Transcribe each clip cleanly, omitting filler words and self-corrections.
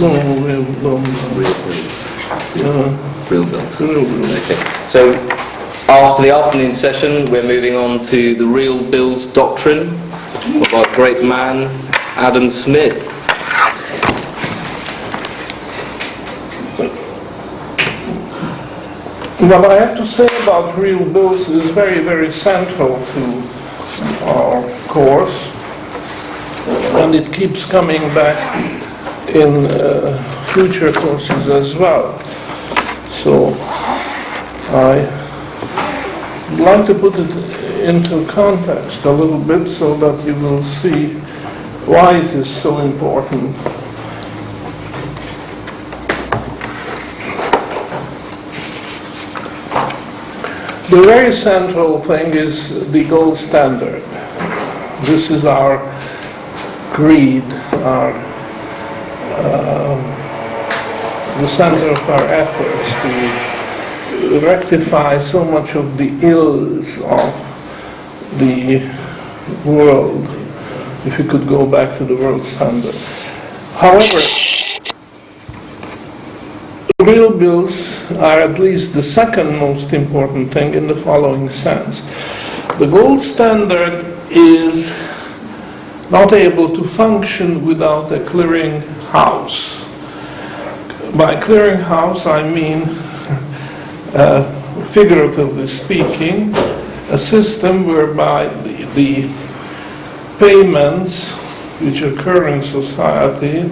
No, real bills. Real bills. Yeah. Real bills. Real bills. Okay. So after the afternoon session, we're moving on to the real bills doctrine of our great man, Adam Smith. What I have to say about real bills is very, very central to our course, and it keeps coming back in future courses as well. So I would like to put it into context a little bit so that you will see why it is so important. The very central thing is the gold standard. This is our creed, the center of our efforts to rectify so much of the ills of the world, if you could go back to the world standard. However, real bills are at least the second most important thing in the following sense. The gold standard is not able to function without a clearing house. By clearing house, I mean, figuratively speaking, a system whereby the payments which occur in society,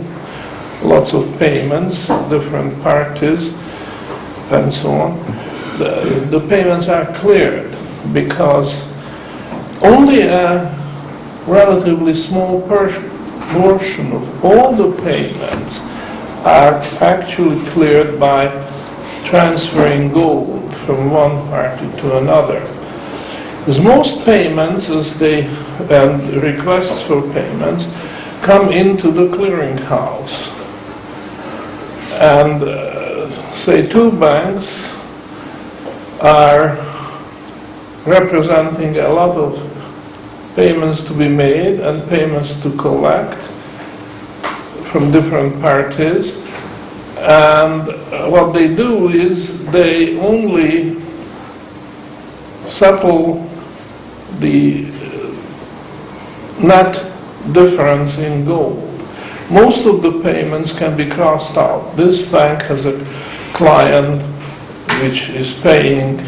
lots of payments, different parties, and so on, the payments are cleared because only a relatively small portion of all the payments are actually cleared by transferring gold from one party to another. As most payments, and requests for payments, come into the clearinghouse. And say two banks are representing a lot of payments to be made and payments to collect from different parties, and what they do is they only settle the net difference in gold. Most of the payments can be crossed out. This bank has a client which is paying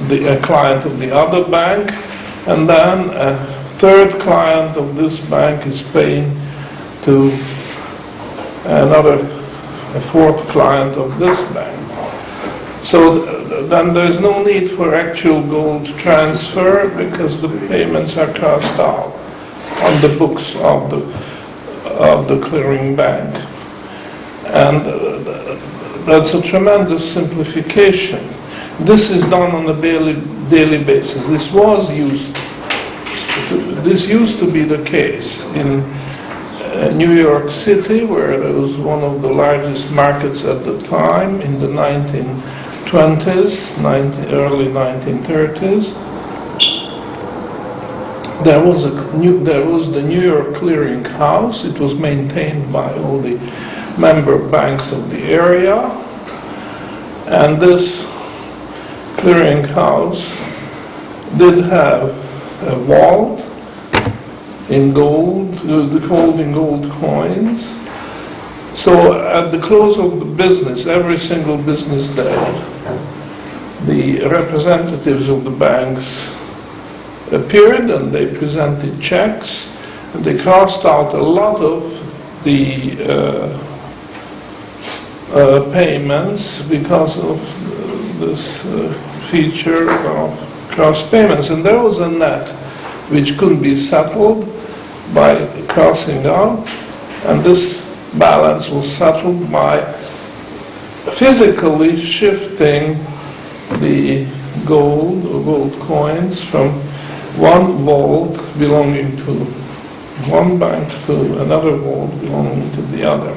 a client of the other bank, and then a third client of this bank is paying to a fourth client of this bank. So then there's no need for actual gold transfer because the payments are crossed out on the books of the clearing bank. And that's a tremendous simplification. This is done on a daily basis. This used to be the case in New York City, where there was one of the largest markets at the time in the 1920s, early 1930s. There was the New York Clearing House. It was maintained by all the member banks of the area, and this clearing house did have a vault in gold, holding gold coins. So at the close of the business, every single business day, the representatives of the banks appeared and they presented checks, and they crossed out a lot of the payments because of this feature of cross payments. And there was a net which couldn't be settled by crossing out, and this balance was settled by physically shifting the gold or gold coins from one vault belonging to one bank to another vault belonging to the other.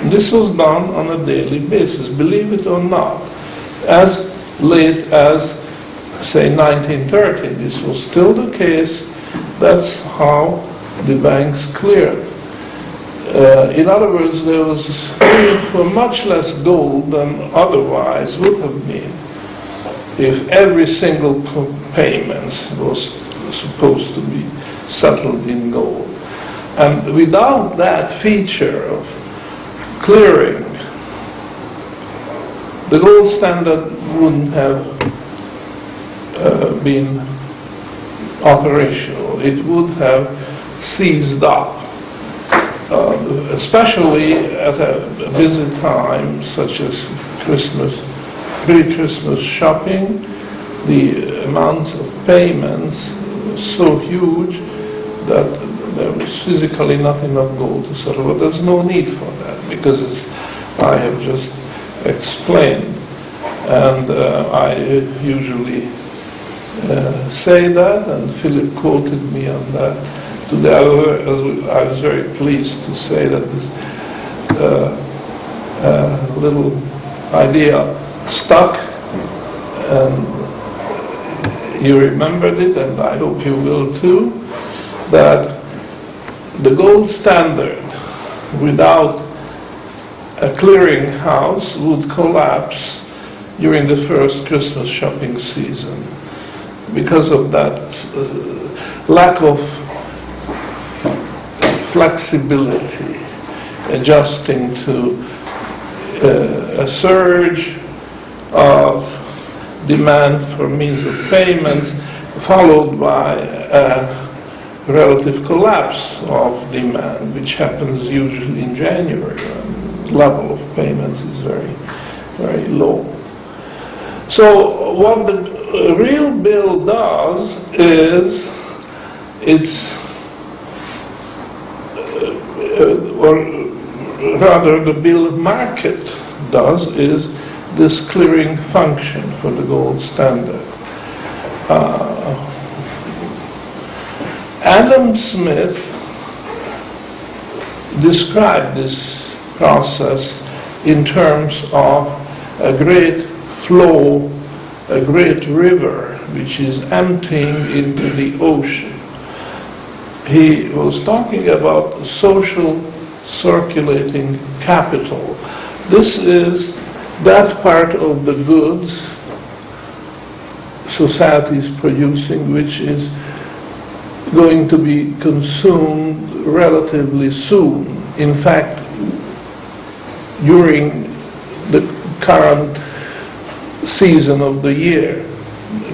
And this was done on a daily basis, believe it or not. As late as, say, 1930, this was still the case. That's how the banks cleared In other words, there was need for much less gold than otherwise would have been if every single payment was supposed to be settled in gold. And without that feature of clearing, the gold standard wouldn't have been operational. It would have seized up, especially at a busy time such as Christmas, pre-Christmas shopping. The amount of payments was so huge that there was physically not enough gold to settle. But there's no need for that, because as I have just explained, and I usually say that, and Philip quoted me on that today. I was very pleased to say that this little idea stuck, and you remembered it, and I hope you will too, that the gold standard without a clearing house would collapse during the first Christmas shopping season because of that lack of flexibility, adjusting to a surge of demand for means of payment followed by a relative collapse of demand, which happens usually in January. The level of payments is very, very low. So what the real bill does is, or rather the bill market does, is this clearing function for the gold standard. Adam Smith described this process in terms of a great flow, a great river, which is emptying into the ocean. He was talking about social circulating capital. This is that part of the goods society is producing which is going to be consumed relatively soon. In fact, during the current season of the year,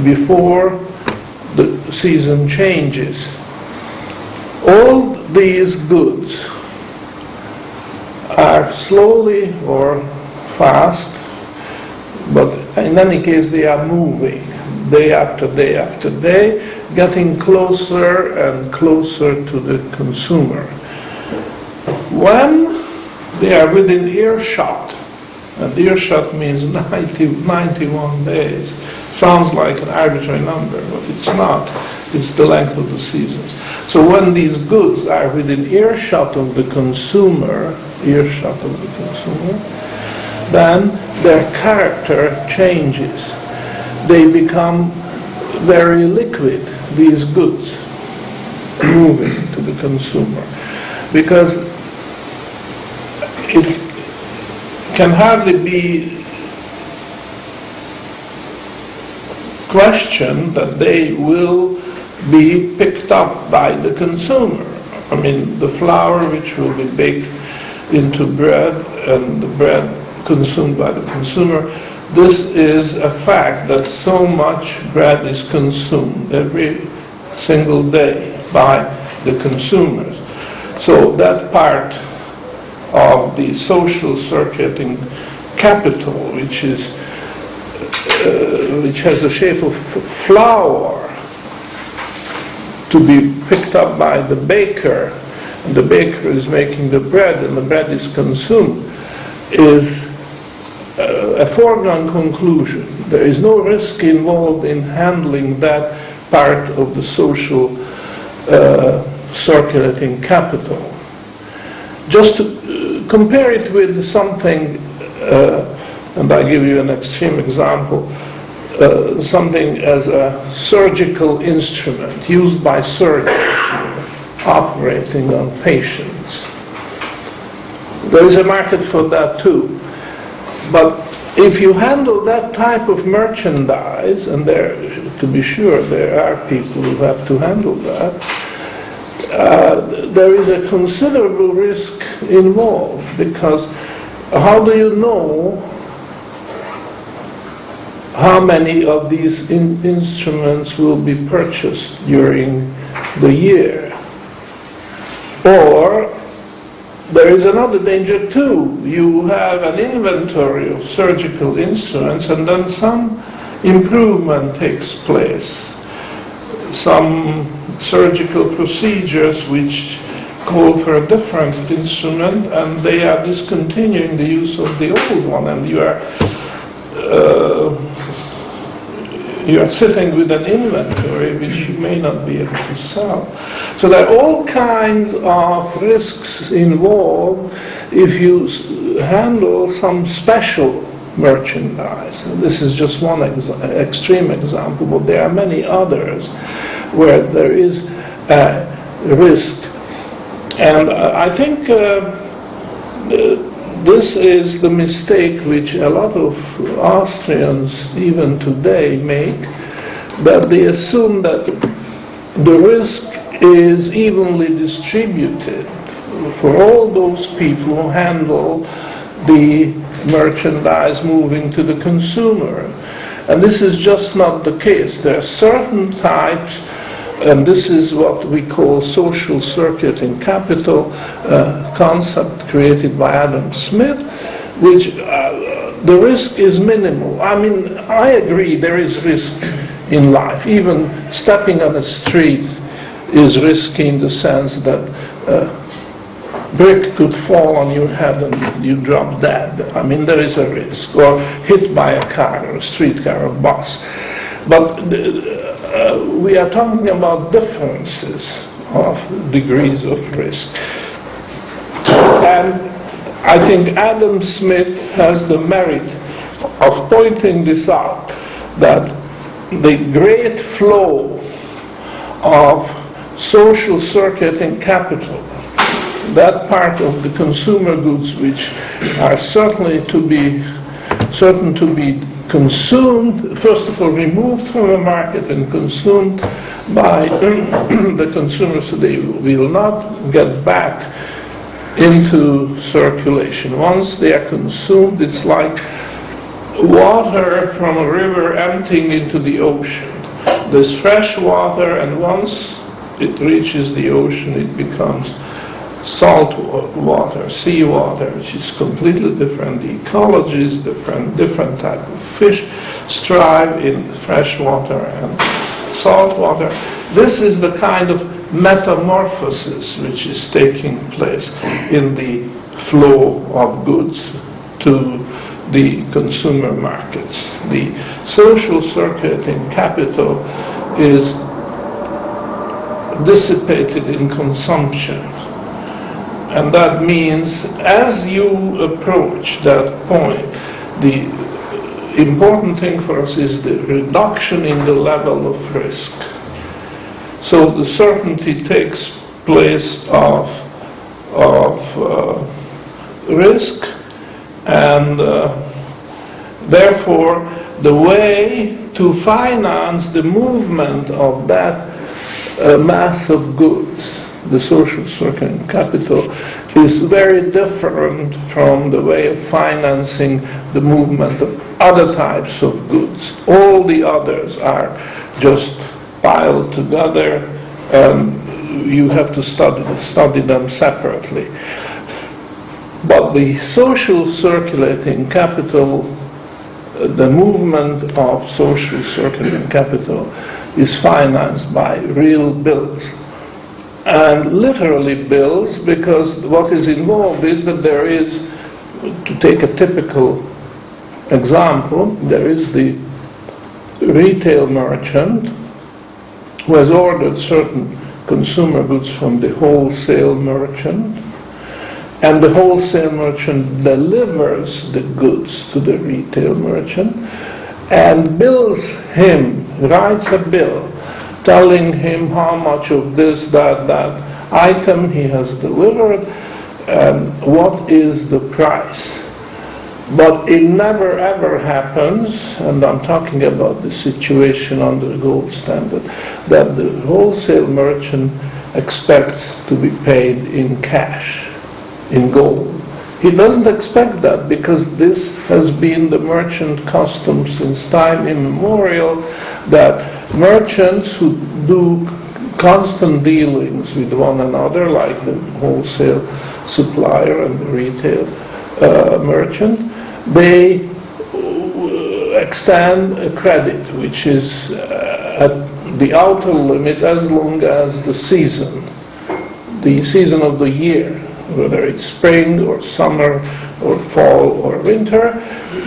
before the season changes. All these goods are slowly or fast, but in any case they are moving day after day after day, getting closer and closer to the consumer. When they are within earshot, and earshot means 91 days, sounds like an arbitrary number, but it's not. It's the length of the seasons. So when these goods are within earshot of the consumer, then their character changes. They become very liquid, these goods, moving to the consumer. Because it can hardly be questioned that they will be picked up by the consumer. I mean, the flour which will be baked into bread and the bread consumed by the consumer, this is a fact that so much bread is consumed every single day by the consumers. So that part of the social circulating capital, which has the shape of flour, to be picked up by the baker, and the baker is making the bread, and the bread is consumed, is a foregone conclusion. There is no risk involved in handling that part of the social circulating capital. Just to compare it with something, and I give you an extreme example, something as a surgical instrument used by surgeons operating on patients. There is a market for that too. But if you handle that type of merchandise, and there, to be sure, there are people who have to handle that, there is a considerable risk involved, because how do you know how many of these instruments will be purchased during the year? Or there is another danger too. You have an inventory of surgical instruments, and then some improvement takes place. Some surgical procedures which call for a different instrument, and they are discontinuing the use of the old one, and you are sitting with an inventory which you may not be able to sell. So there are all kinds of risks involved if you handle some special merchandise. And this is just one extreme example, but there are many others where there is risk. And I think this is the mistake which a lot of Austrians even today make, that they assume that the risk is evenly distributed for all those people who handle the merchandise moving to the consumer. And this is just not the case. There are certain types, and this is what we call social circuiting capital, concept created by Adam Smith, which the risk is minimal. I mean, I agree there is risk in life. Even stepping on a street is risky in the sense that brick could fall on your head and you drop dead. I mean, there is a risk. Or hit by a car, or a streetcar, or a bus. But we are talking about differences of degrees of risk. And I think Adam Smith has the merit of pointing this out, that the great flow of social circuiting capital, that part of the consumer goods which are certain to be consumed, first of all removed from the market and consumed by the consumers, so they will not get back into circulation. Once they are consumed, it's like water from a river emptying into the ocean. There's fresh water, and once it reaches the ocean, it becomes salt water, sea water, which is completely different. The ecology is different type of fish strive in fresh water and salt water. This is the kind of metamorphosis which is taking place in the flow of goods to the consumer markets. The social circuiting capital is dissipated in consumption. And that means, as you approach that point, the important thing for us is the reduction in the level of risk. So the certainty takes place of risk, and therefore the way to finance the movement of that mass of goods, the social circuiting capital, is very different from the way of financing the movement of other types of goods. All the others are just piled together, and you have to study them separately. But the social circulating capital, the movement of social circulating capital, is financed by real bills. And literally bills, because what is involved is that there is, to take a typical example, there is the retail merchant who has ordered certain consumer goods from the wholesale merchant, and the wholesale merchant delivers the goods to the retail merchant and bills him, writes a bill telling him how much of this, that item he has delivered, and what is the price. But it never ever happens, and I'm talking about the situation under the gold standard, that the wholesale merchant expects to be paid in cash, in gold. He doesn't expect that, because this has been the merchant custom since time immemorial, that merchants who do constant dealings with one another, like the wholesale supplier and the retail merchant, they extend a credit which is at the outer limit as long as the season of the year, whether it's spring or summer or fall or winter,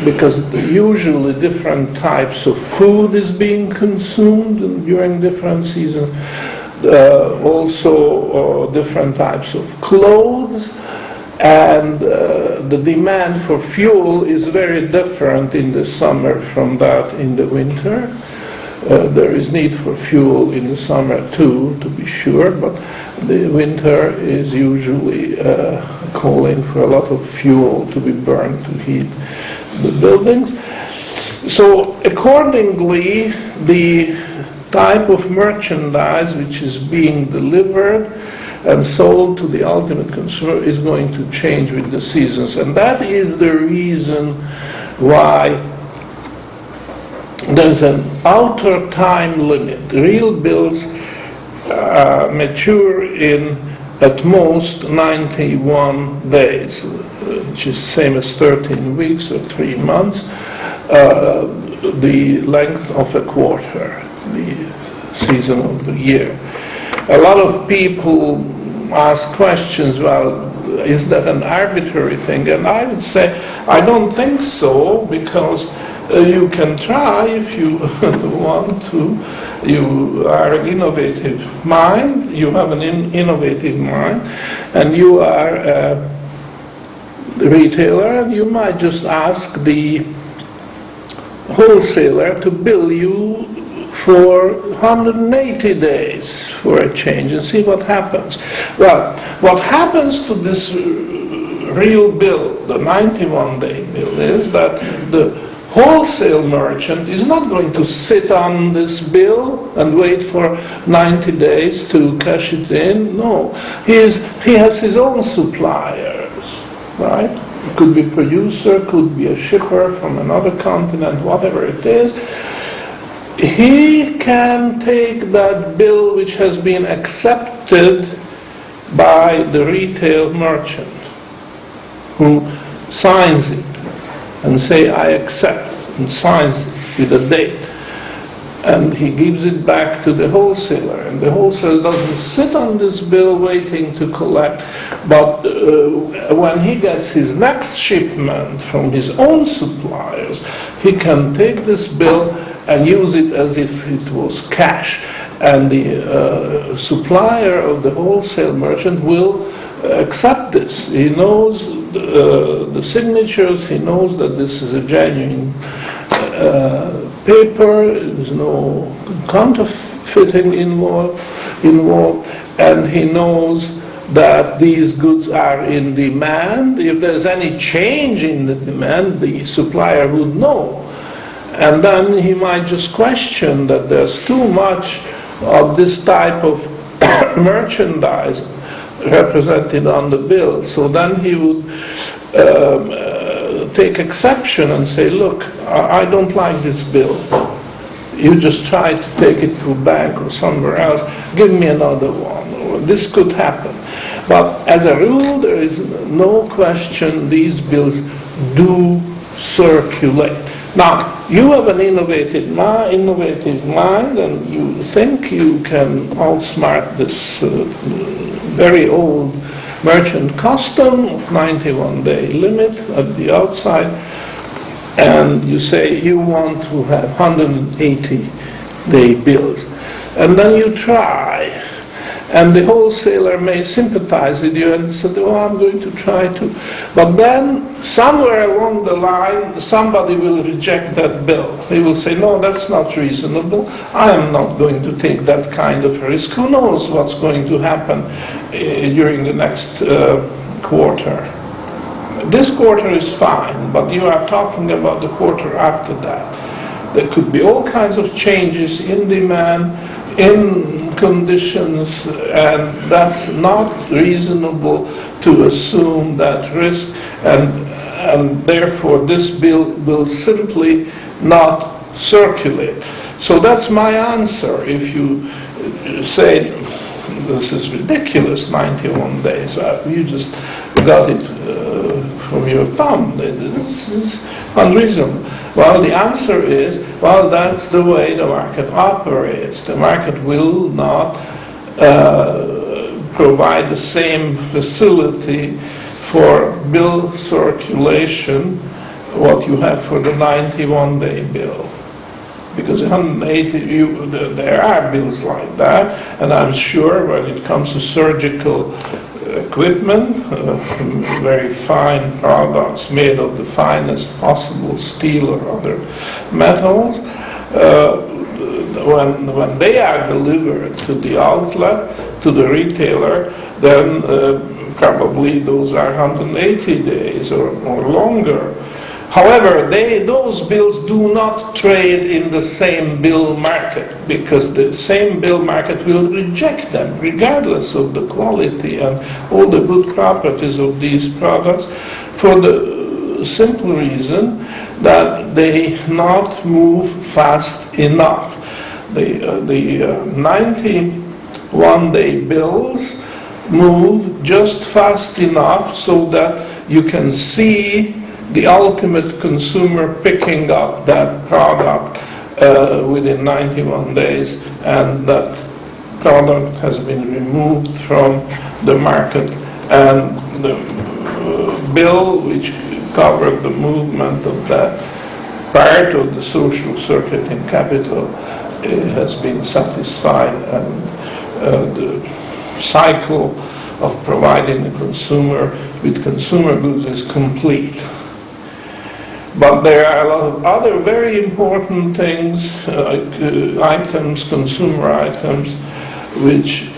because usually different types of food is being consumed during different seasons, also different types of clothes, and the demand for fuel is very different in the summer from that in the winter. There is need for fuel in the summer too, to be sure, but the winter is usually calling for a lot of fuel to be burned to heat the buildings. So accordingly, the type of merchandise which is being delivered and sold to the ultimate consumer is going to change with the seasons. And that is the reason why there's an outer time limit. Real bills mature in at most 91 days, which is the same as 13 weeks or 3 months, the length of a quarter, the season of the year. A lot of people ask questions, well, is that an arbitrary thing? And I would say, I don't think so, because you can try if you want to. You are an innovative mind, you have an innovative mind, and you are a retailer, and you might just ask the wholesaler to bill you for 180 days for a change and see what happens. Well, what happens to this real bill, the 91-day bill, is that the wholesale merchant is not going to sit on this bill and wait for 90 days to cash it in. No, he has his own suppliers, right? It could be a producer, could be a shipper from another continent, whatever it is. He can take that bill which has been accepted by the retail merchant, who signs it and say, I accept, and signs it with a date. And he gives it back to the wholesaler. And the wholesaler doesn't sit on this bill waiting to collect, but when he gets his next shipment from his own suppliers, he can take this bill and use it as if it was cash. And the supplier of the wholesale merchant will accept this. He knows the signatures, he knows that this is a genuine paper, there's no counterfeiting involved, and he knows that these goods are in demand. If there's any change in the demand, the supplier would know. And then he might just question that there's too much of this type of merchandise represented on the bill. So then he would take exception and say, look, I don't like this bill. You just try to take it to a bank or somewhere else, give me another one. Or this could happen. But as a rule, there is no question these bills do circulate. Now, you have an innovative mind, and you think you can outsmart this very old merchant custom of 91-day limit at the outside, and you say you want to have 180-day bills. And then you try, and the wholesaler may sympathize with you and say, oh, I'm going to try to. But then, somewhere along the line, somebody will reject that bill. He will say, no, that's not reasonable. I am not going to take that kind of risk. Who knows what's going to happen during the next quarter. This quarter is fine, but you are talking about the quarter after that. There could be all kinds of changes in demand, in conditions, and that's not reasonable to assume that risk, and therefore this bill will simply not circulate. So that's my answer. If you say this is ridiculous, 91 days, you just got it from your thumb. This is unreasonable. Well, the answer is, well, that's the way the market operates. The market will not provide the same facility for bill circulation what you have for the 91-day bill. Because 180, there are bills like that, and I'm sure when it comes to surgical equipment, very fine products made of the finest possible steel or other metals, when they are delivered to the outlet, to the retailer, then probably those are 180 days or longer. However, those bills do not trade in the same bill market, because the same bill market will reject them regardless of the quality and all the good properties of these products, for the simple reason that they not move fast enough. The 91-day bills move just fast enough so that you can see the ultimate consumer picking up that product within 91 days, and that product has been removed from the market, and the bill which covered the movement of that part of the social circuiting capital has been satisfied, and the cycle of providing the consumer with consumer goods is complete. But there are a lot of other very important things, like items, consumer items, which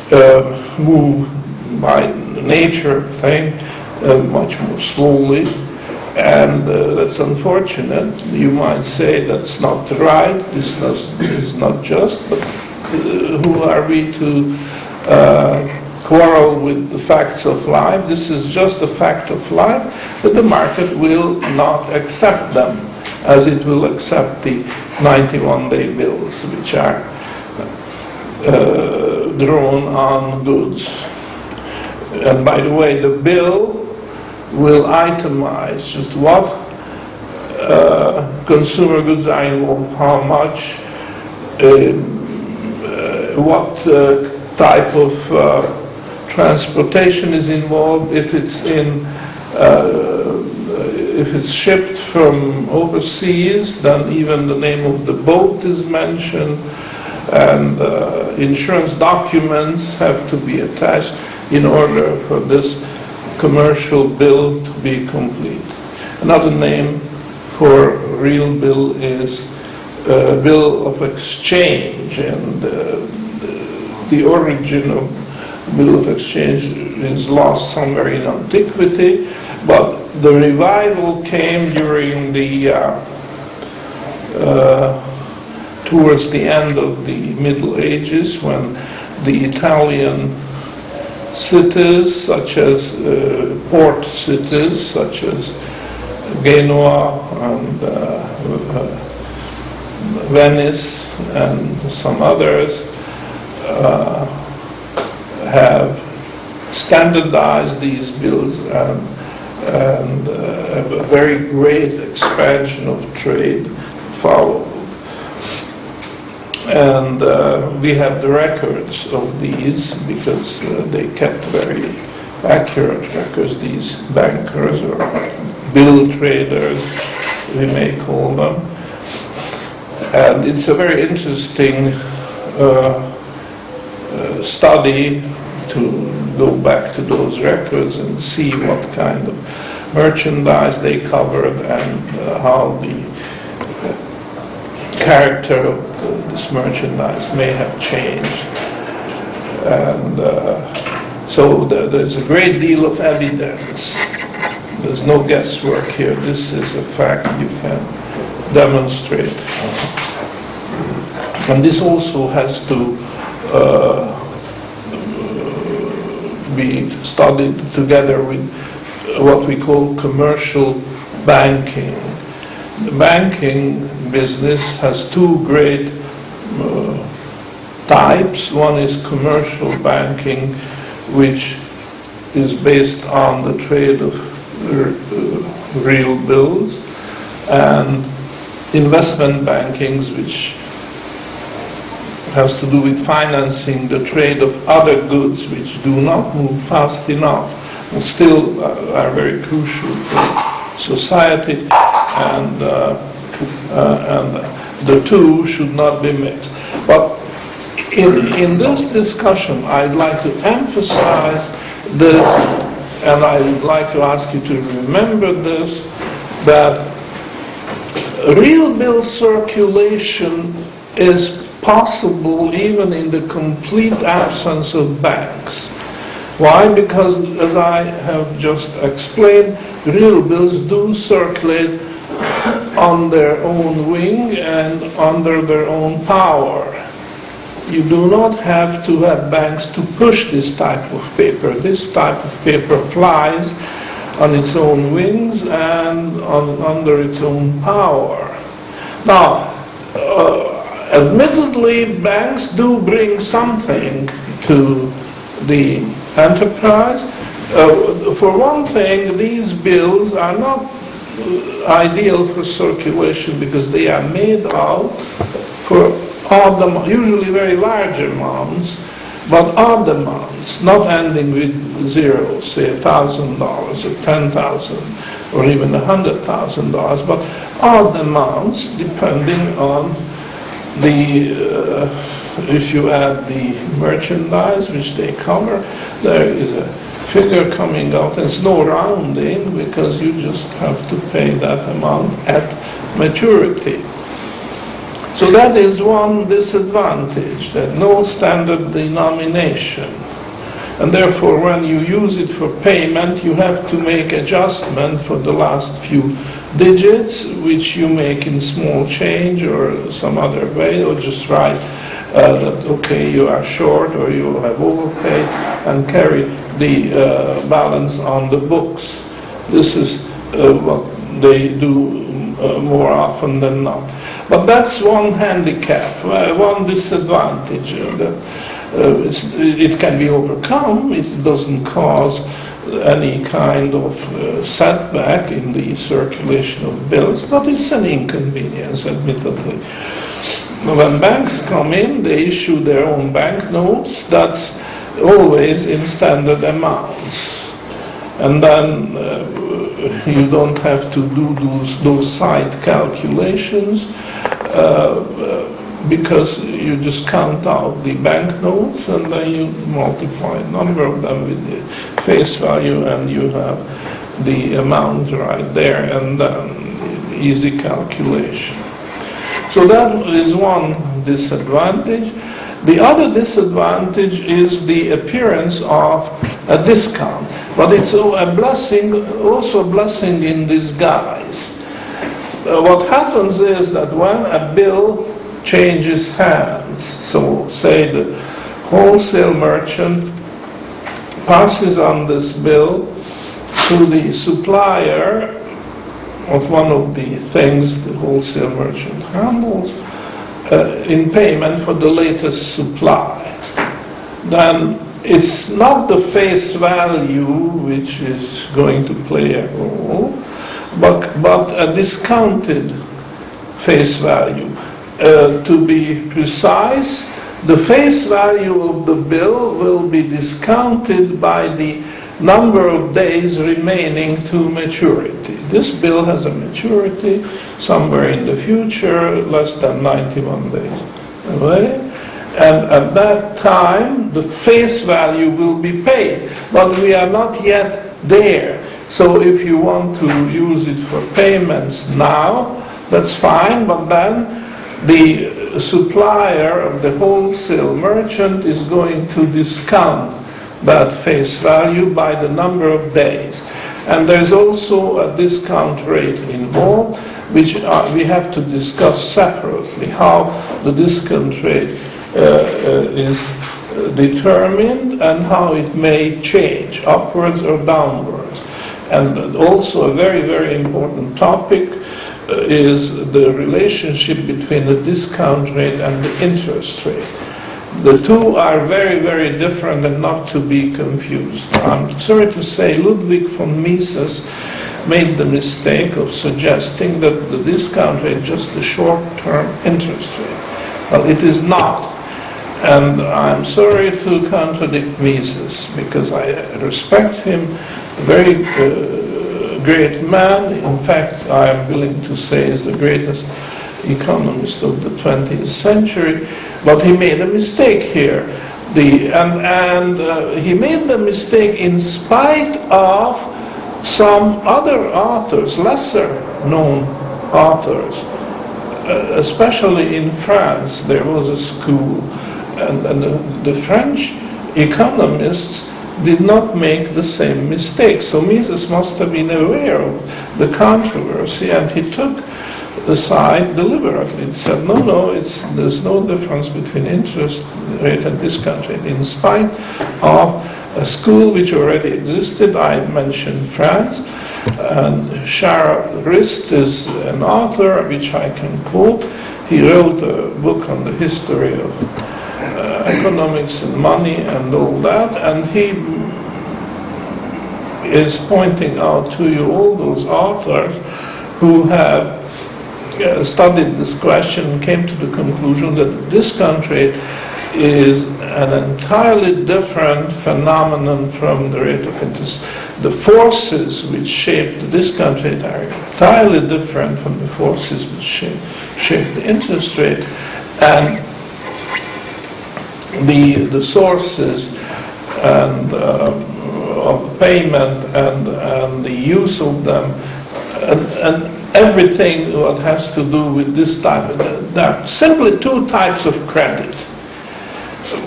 move by the nature of thing much more slowly, and that's unfortunate. You might say that's not right, this is not just, but who are we to quarrel with the facts of life? This is just a fact of life, but the market will not accept them, as it will accept the 91-day bills, which are drawn on goods. And by the way, the bill will itemize just what consumer goods are involved, how much, what type of transportation is involved, if it's shipped from overseas, then even the name of the boat is mentioned, and insurance documents have to be attached in order for this commercial bill to be complete. Another name for real bill is bill of exchange, and the origin of bill of exchange is lost somewhere in antiquity, but the revival came during the towards the end of the Middle Ages, when the Italian cities, such as port cities, such as Genoa and Venice and some others, have standardized these bills, and a very great expansion of trade followed. And we have the records of these, because they kept very accurate records, these bankers or bill traders, we may call them. And it's a very interesting study to go back to those records and see what kind of merchandise they covered, and how the character of this merchandise may have changed. And So there's a great deal of evidence. There's no guesswork here. This is a fact you can demonstrate. And this also has to be studied together with what we call commercial banking. The banking business has two great types. One is commercial banking, which is based on the trade of real bills, and investment banking, which has to do with financing the trade of other goods which do not move fast enough and still are very crucial for society, and the two should not be mixed. But in this discussion, I'd like to emphasize this, and I would like to ask you to remember this, that real bill circulation is possible even in the complete absence of banks. Why? Because, as I have just explained, real bills do circulate on their own wing and under their own power. You do not have to have banks to push this type of paper. This type of paper flies on its own wings and under its own power. Now, admittedly, banks do bring something to the enterprise. For one thing, these bills are not ideal for circulation because they are made out for odd, usually very large amounts, but odd amounts, not ending with zeros, say $1,000 or $10,000 or even $100,000, but odd amounts depending on the, if you add the merchandise which they cover, there is a figure coming out. There's no rounding because you just have to pay that amount at maturity. So that is one disadvantage, that no standard denomination. And therefore, when you use it for payment, you have to make adjustment for the last few digits, which you make in small change or some other way, or just write that, okay, you are short or you have overpaid, and carry the balance on the books. This is what they do more often than not. But that's one handicap, one disadvantage. It can be overcome. It doesn't cause any kind of setback in the circulation of bills, but it's an inconvenience, admittedly. When banks come in, they issue their own banknotes. That's always in standard amounts. And then you don't have to do those side calculations because you just count out the banknotes and then you multiply a number of them with the face value and you have the amount right there, and easy calculation. So that is one disadvantage. The other disadvantage is the appearance of a discount, but it's a blessing, also a blessing in disguise. What happens is that when a bill changes hands, so say the wholesale merchant passes on this bill to the supplier of one of the things the wholesale merchant handles in payment for the latest supply, then it's not the face value which is going to play a role, but a discounted face value. To be precise, the face value of the bill will be discounted by the number of days remaining to maturity. This bill has a maturity somewhere in the future, less than 91 days away, and at that time the face value will be paid, but we are not yet there. So if you want to use it for payments now, that's fine, but then the supplier of the wholesale merchant is going to discount at face value by the number of days. And there's also a discount rate involved, which we have to discuss separately, how the discount rate is determined and how it may change upwards or downwards. And also a very, very important topic is the relationship between the discount rate and the interest rate. The two are very, very different and not to be confused. I'm sorry to say Ludwig von Mises made the mistake of suggesting that the discount rate is just a short-term interest rate. Well, it is not. And I'm sorry to contradict Mises, because I respect him, a very great man. In fact, I am willing to say is the greatest economist of the 20th century. But he made a mistake here. He made the mistake in spite of some other authors, lesser known authors. Especially in France, there was a school, and the French economists did not make the same mistake. So Mises must have been aware of the controversy, and he took the side deliberately. He said, no, there's no difference between interest rate and discount rate. In spite of a school which already existed, I mentioned France, and Charest is an author which I can quote. He wrote a book on the history of economics and money and all that, and he is pointing out to you all those authors who have studied this question and came to the conclusion that the discount rate is an entirely different phenomenon from the rate of interest. The forces which shape the discount rate are entirely different from the forces which shape the interest rate, and the sources and of payment and the use of them and everything what has to do with this type. There are simply two types of credit,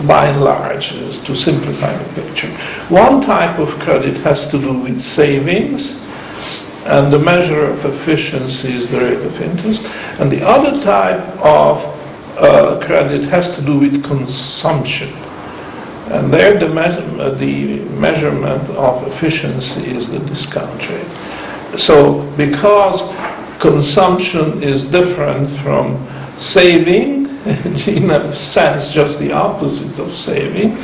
by and large, to simplify the picture. One type of credit has to do with savings, and the measure of efficiency is the rate of interest. And the other type of credit has to do with consumption. And there the measurement of efficiency is the discount rate. So because consumption is different from saving, in a sense just the opposite of saving,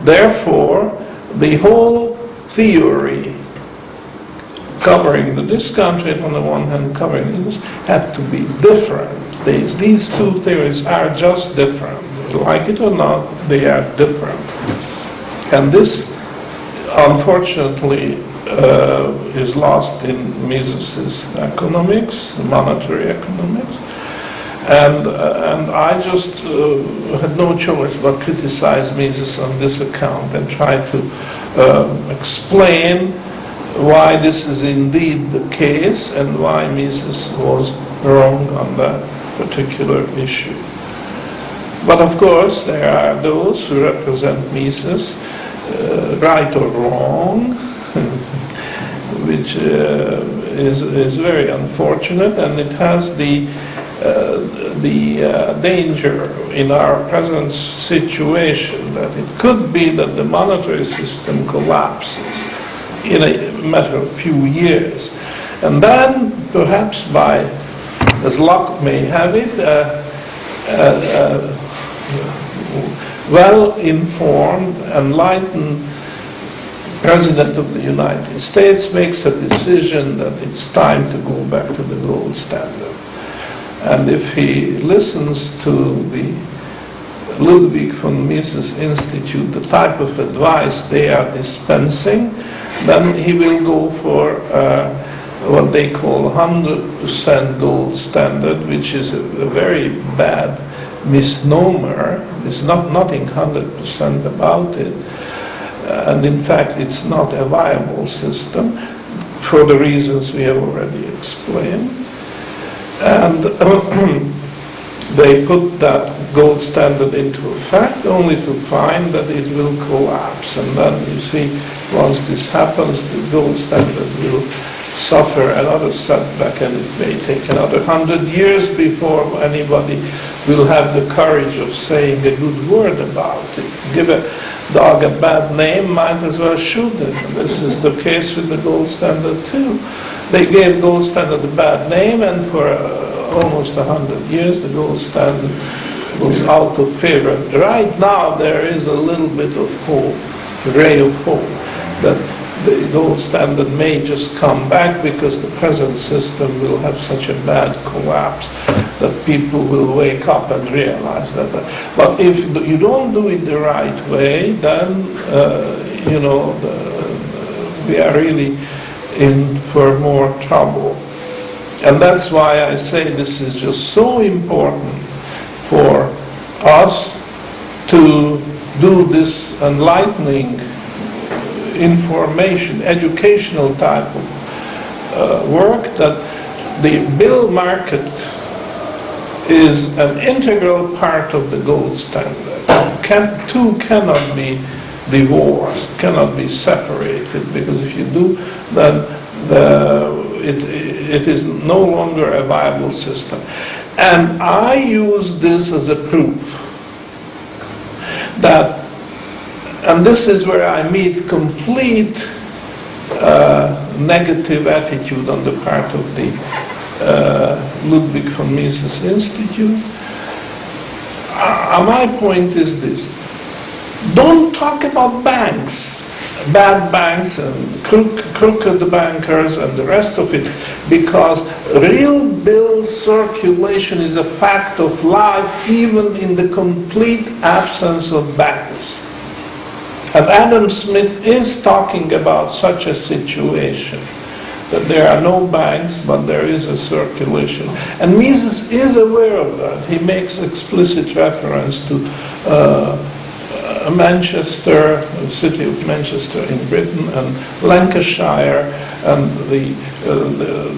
therefore the whole theory covering the discount rate on the one hand, covering this, have to be different. These two theories are just different. Like it or not, they are different. And this, unfortunately, is lost in Mises's economics, monetary economics. And I just had no choice but criticize Mises on this account and try to explain why this is indeed the case and why Mises was wrong on that particular issue. But of course, there are those who represent Mises, right or wrong, which is very unfortunate, and it has the danger in our present situation that it could be that the monetary system collapses in a matter of few years. And then, perhaps by, as luck may have it, well-informed, enlightened President of the United States makes a decision that it's time to go back to the gold standard. And if he listens to the Ludwig von Mises Institute, the type of advice they are dispensing, then he will go for what they call 100% gold standard, which is a very bad misnomer. There's nothing 100% about it. And in fact, it's not a viable system for the reasons we have already explained. And they put that gold standard into effect only to find that it will collapse. And then you see, once this happens, the gold standard will suffer another setback, and it may take another 100 years before anybody will have the courage of saying a good word about it. Give a dog a bad name, might as well shoot it. And this is the case with the gold standard too. They gave gold standard a bad name, and for almost 100 years the gold standard was out of favor. Right now there is a little bit of hope, a ray of hope, that the gold standard may just come back because the present system will have such a bad collapse that people will wake up and realize that. But if you don't do it the right way, then we are really in for more trouble. And that's why I say this is just so important for us to do this enlightening information, educational type of work, that the bill market is an integral part of the gold standard. Two cannot be divorced, cannot be separated, because if you do, then it is no longer a viable system. And I use this as a proof that, and this is where I meet complete negative attitude on the part of the Ludwig von Mises Institute. My point is this: don't talk about banks, bad banks and crooked bankers and the rest of it, because real bill circulation is a fact of life even in the complete absence of banks. And Adam Smith is talking about such a situation, that there are no banks, but there is a circulation. And Mises is aware of that. He makes explicit reference to Manchester, the city of Manchester in Britain, and Lancashire, and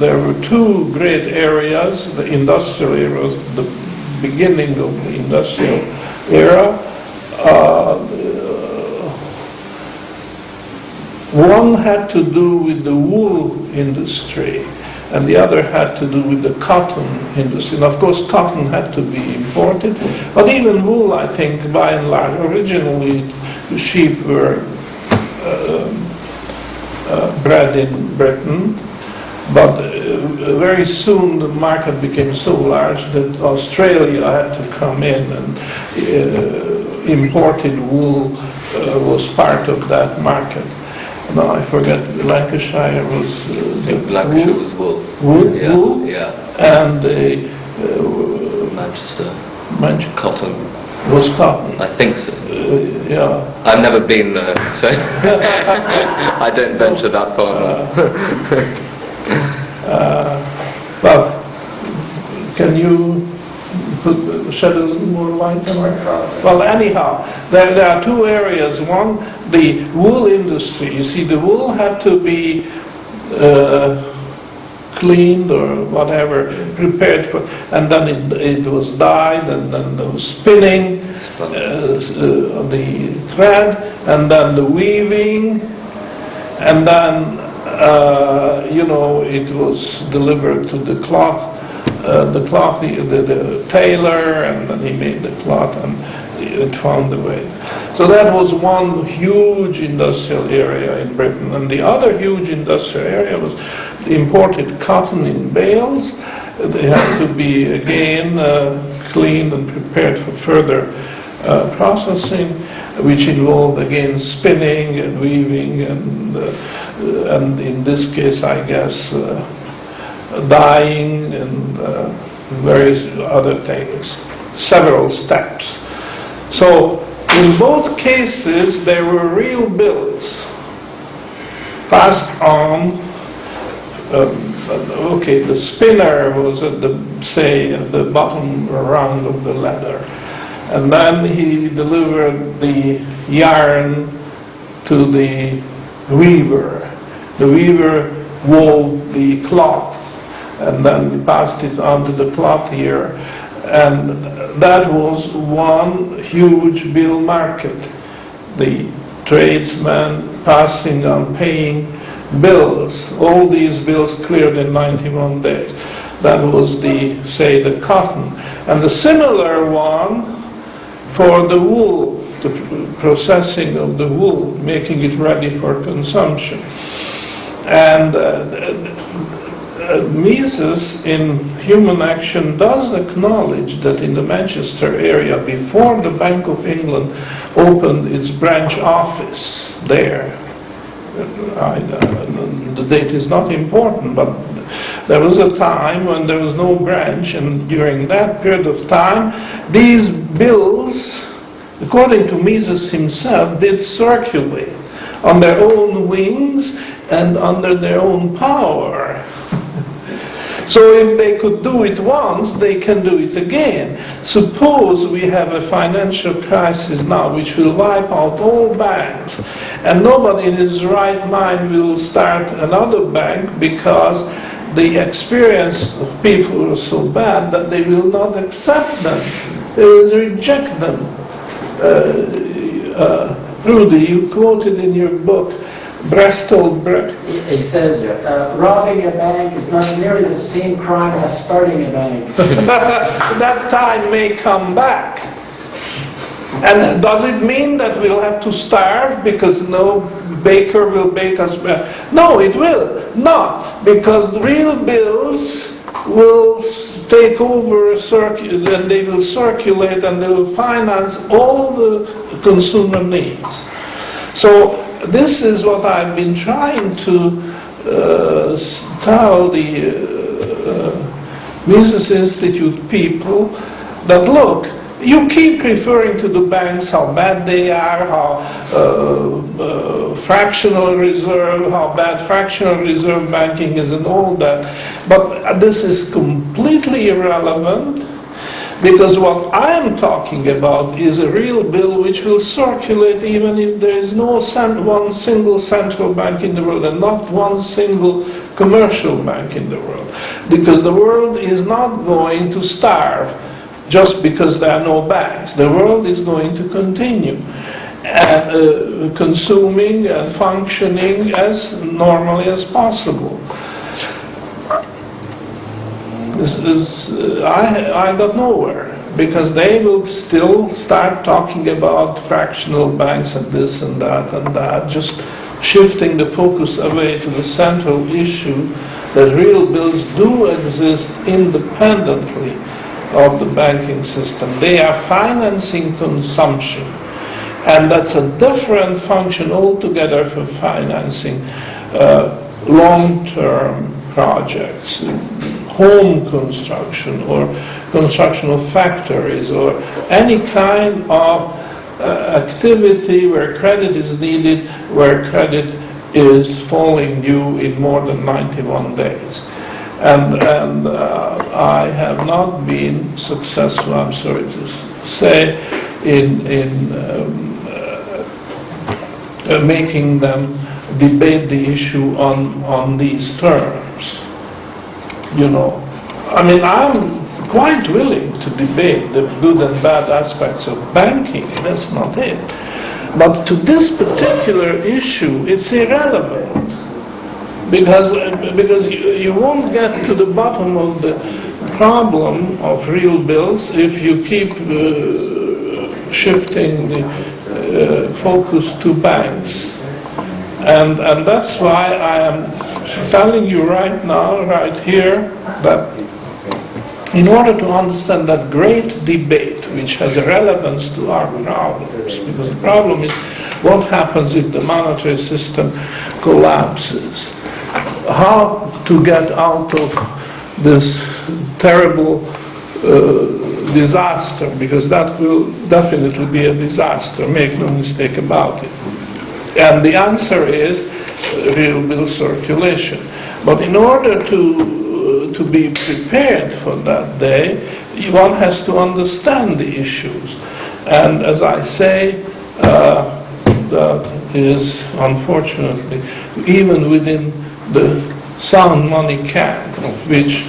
there were two great areas. The industrial era was the beginning of the industrial era. One had to do with the wool industry, and the other had to do with the cotton industry. And of course, cotton had to be imported, but even wool, I think, by and large, originally the sheep were bred in Britain, but very soon the market became so large that Australia had to come in, and imported wool was part of that market. No, I forget. Lancashire was. I think Lancashire was wool. Wool. Yeah. And Manchester. Cotton. Was cotton. I think so. Yeah. I've never been there, so I don't venture that far north. Well, can you shed a little more light on that? Well, anyhow, there are two areas. One, the wool industry. You see, the wool had to be cleaned or whatever, prepared for, and then it was dyed, and then there was spinning the thread, and then the weaving, and then it was delivered to the cloth. The tailor, and then he made the cloth, and it found the way. So that was one huge industrial area in Britain, and the other huge industrial area was the imported cotton in bales. They had to be again cleaned and prepared for further processing, which involved again spinning and weaving, and in this case, I guess, dyeing and various other things, several steps. So in both cases there were real bills passed on. The spinner was at the bottom rung of the ladder, and then he delivered the yarn to the weaver. The weaver wove the cloth, and then passed it on to the clothier, And that was one huge bill market. The tradesmen passing on paying bills. All these bills cleared in 91 days. That was the cotton. And the similar one for the wool, the processing of the wool, making it ready for consumption. And Mises in Human Action does acknowledge that in the Manchester area, before the Bank of England opened its branch office there, the date is not important, but there was a time when there was no branch, and during that period of time, these bills, according to Mises himself, did circulate on their own wings and under their own power. So if they could do it once, they can do it again. Suppose we have a financial crisis now which will wipe out all banks, and nobody in his right mind will start another bank because the experience of people are so bad that they will not accept them. They will reject them. Rudy, you quoted in your book, Brecht told Brecht. He says, robbing a bank is not nearly the same crime as starting a bank. That time may come back. And does it mean that we'll have to starve because no baker will bake us bread? No, it will not, because real bills will take over and they will circulate and they will finance all the consumer needs. So this is what I've been trying to tell the Mises Institute people, that look, you keep referring to the banks, how bad they are, how fractional reserve, how bad fractional reserve banking is and all that. But this is completely irrelevant, because what I'm talking about is a real bill which will circulate even if there is no one single central bank in the world and not one single commercial bank in the world. Because the world is not going to starve just because there are no banks. The world is going to continue consuming and functioning as normally as possible. I got nowhere, because they will still start talking about fractional banks and this and that, just shifting the focus away to the central issue that real bills do exist independently of the banking system. They are financing consumption, and that's a different function altogether for financing long-term projects, home construction or construction of factories or any kind of activity where credit is needed, where credit is falling due in more than 91 days. And I have not been successful, I'm sorry to say, in making them debate the issue on these terms. You know, I mean, I'm quite willing to debate the good and bad aspects of banking, that's not it. But to this particular issue, it's irrelevant. Because you won't get to the bottom of the problem of real bills if you keep shifting the focus to banks. And that's why I am telling you right now, right here, that in order to understand that great debate, which has a relevance to our problems, because the problem is what happens if the monetary system collapses, how to get out of this terrible disaster, because that will definitely be a disaster, make no mistake about it. And the answer is real bill circulation. But in order to be prepared for that day, one has to understand the issues. And as I say, that is unfortunately even within the sound money camp, of which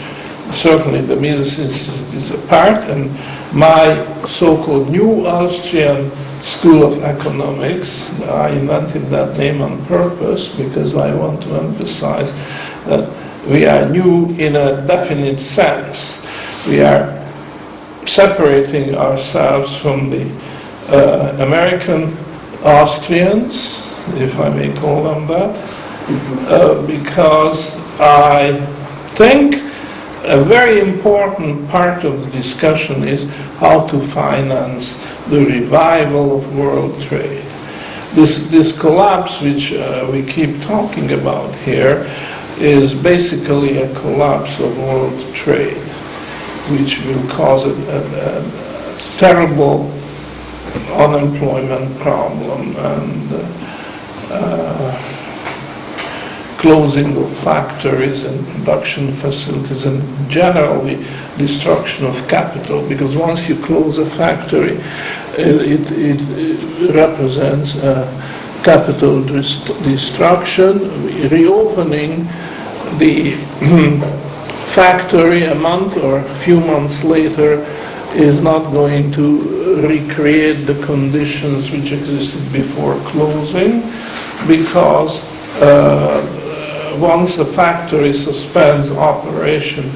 certainly the Mises Institute is a part, and my so-called New Austrian School of Economics, I invented that name on purpose because I want to emphasize that we are new in a definite sense. We are separating ourselves from the American Austrians, if I may call them that, because I think a very important part of the discussion is how to finance the revival of world trade. This collapse which we keep talking about here is basically a collapse of world trade, which will cause a terrible unemployment problem and closing of factories and production facilities and generally destruction of capital, because once you close a factory it represents capital destruction. Reopening the factory a month or a few months later is not going to recreate the conditions which existed before closing, because once a factory suspends operation,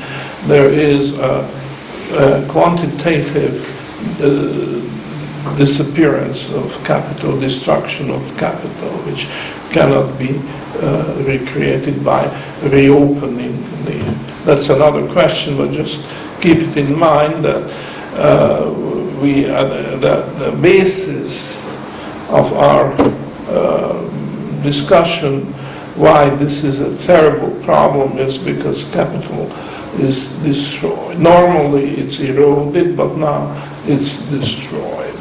there is a quantitative disappearance of capital, destruction of capital, which cannot be recreated by reopening. That's another question, but just keep it in mind that the basis of our discussion why this is a terrible problem is because capital is destroyed. Normally it's eroded, but now it's destroyed.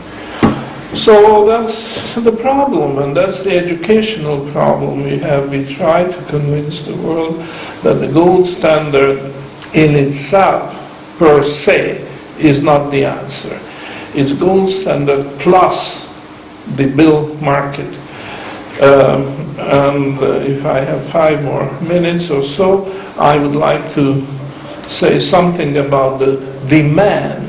So that's the problem, and that's the educational problem we have. We try to convince the world that the gold standard in itself, per se, is not the answer. It's gold standard plus the bill market. If I have 5 more minutes or so, I would like to say something about the demand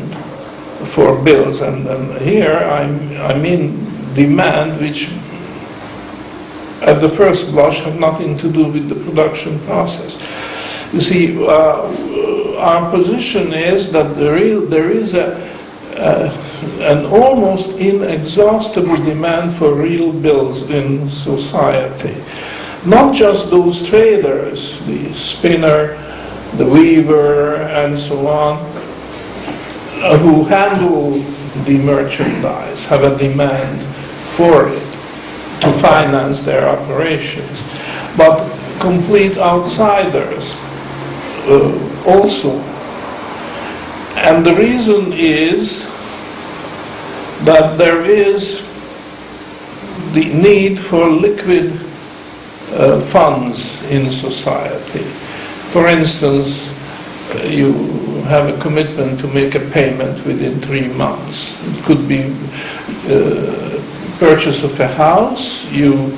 for bills, and here I mean demand which at the first blush have nothing to do with the production process. You see, our position is that there is an almost inexhaustible demand for real bills in society. Not just those traders, the spinner, the weaver, and so on, who handle the merchandise, have a demand for it to finance their operations, but complete outsiders also. And the reason is that there is the need for liquid funds in society. For instance, you have a commitment to make a payment within 3 months. It could be purchase of a house. You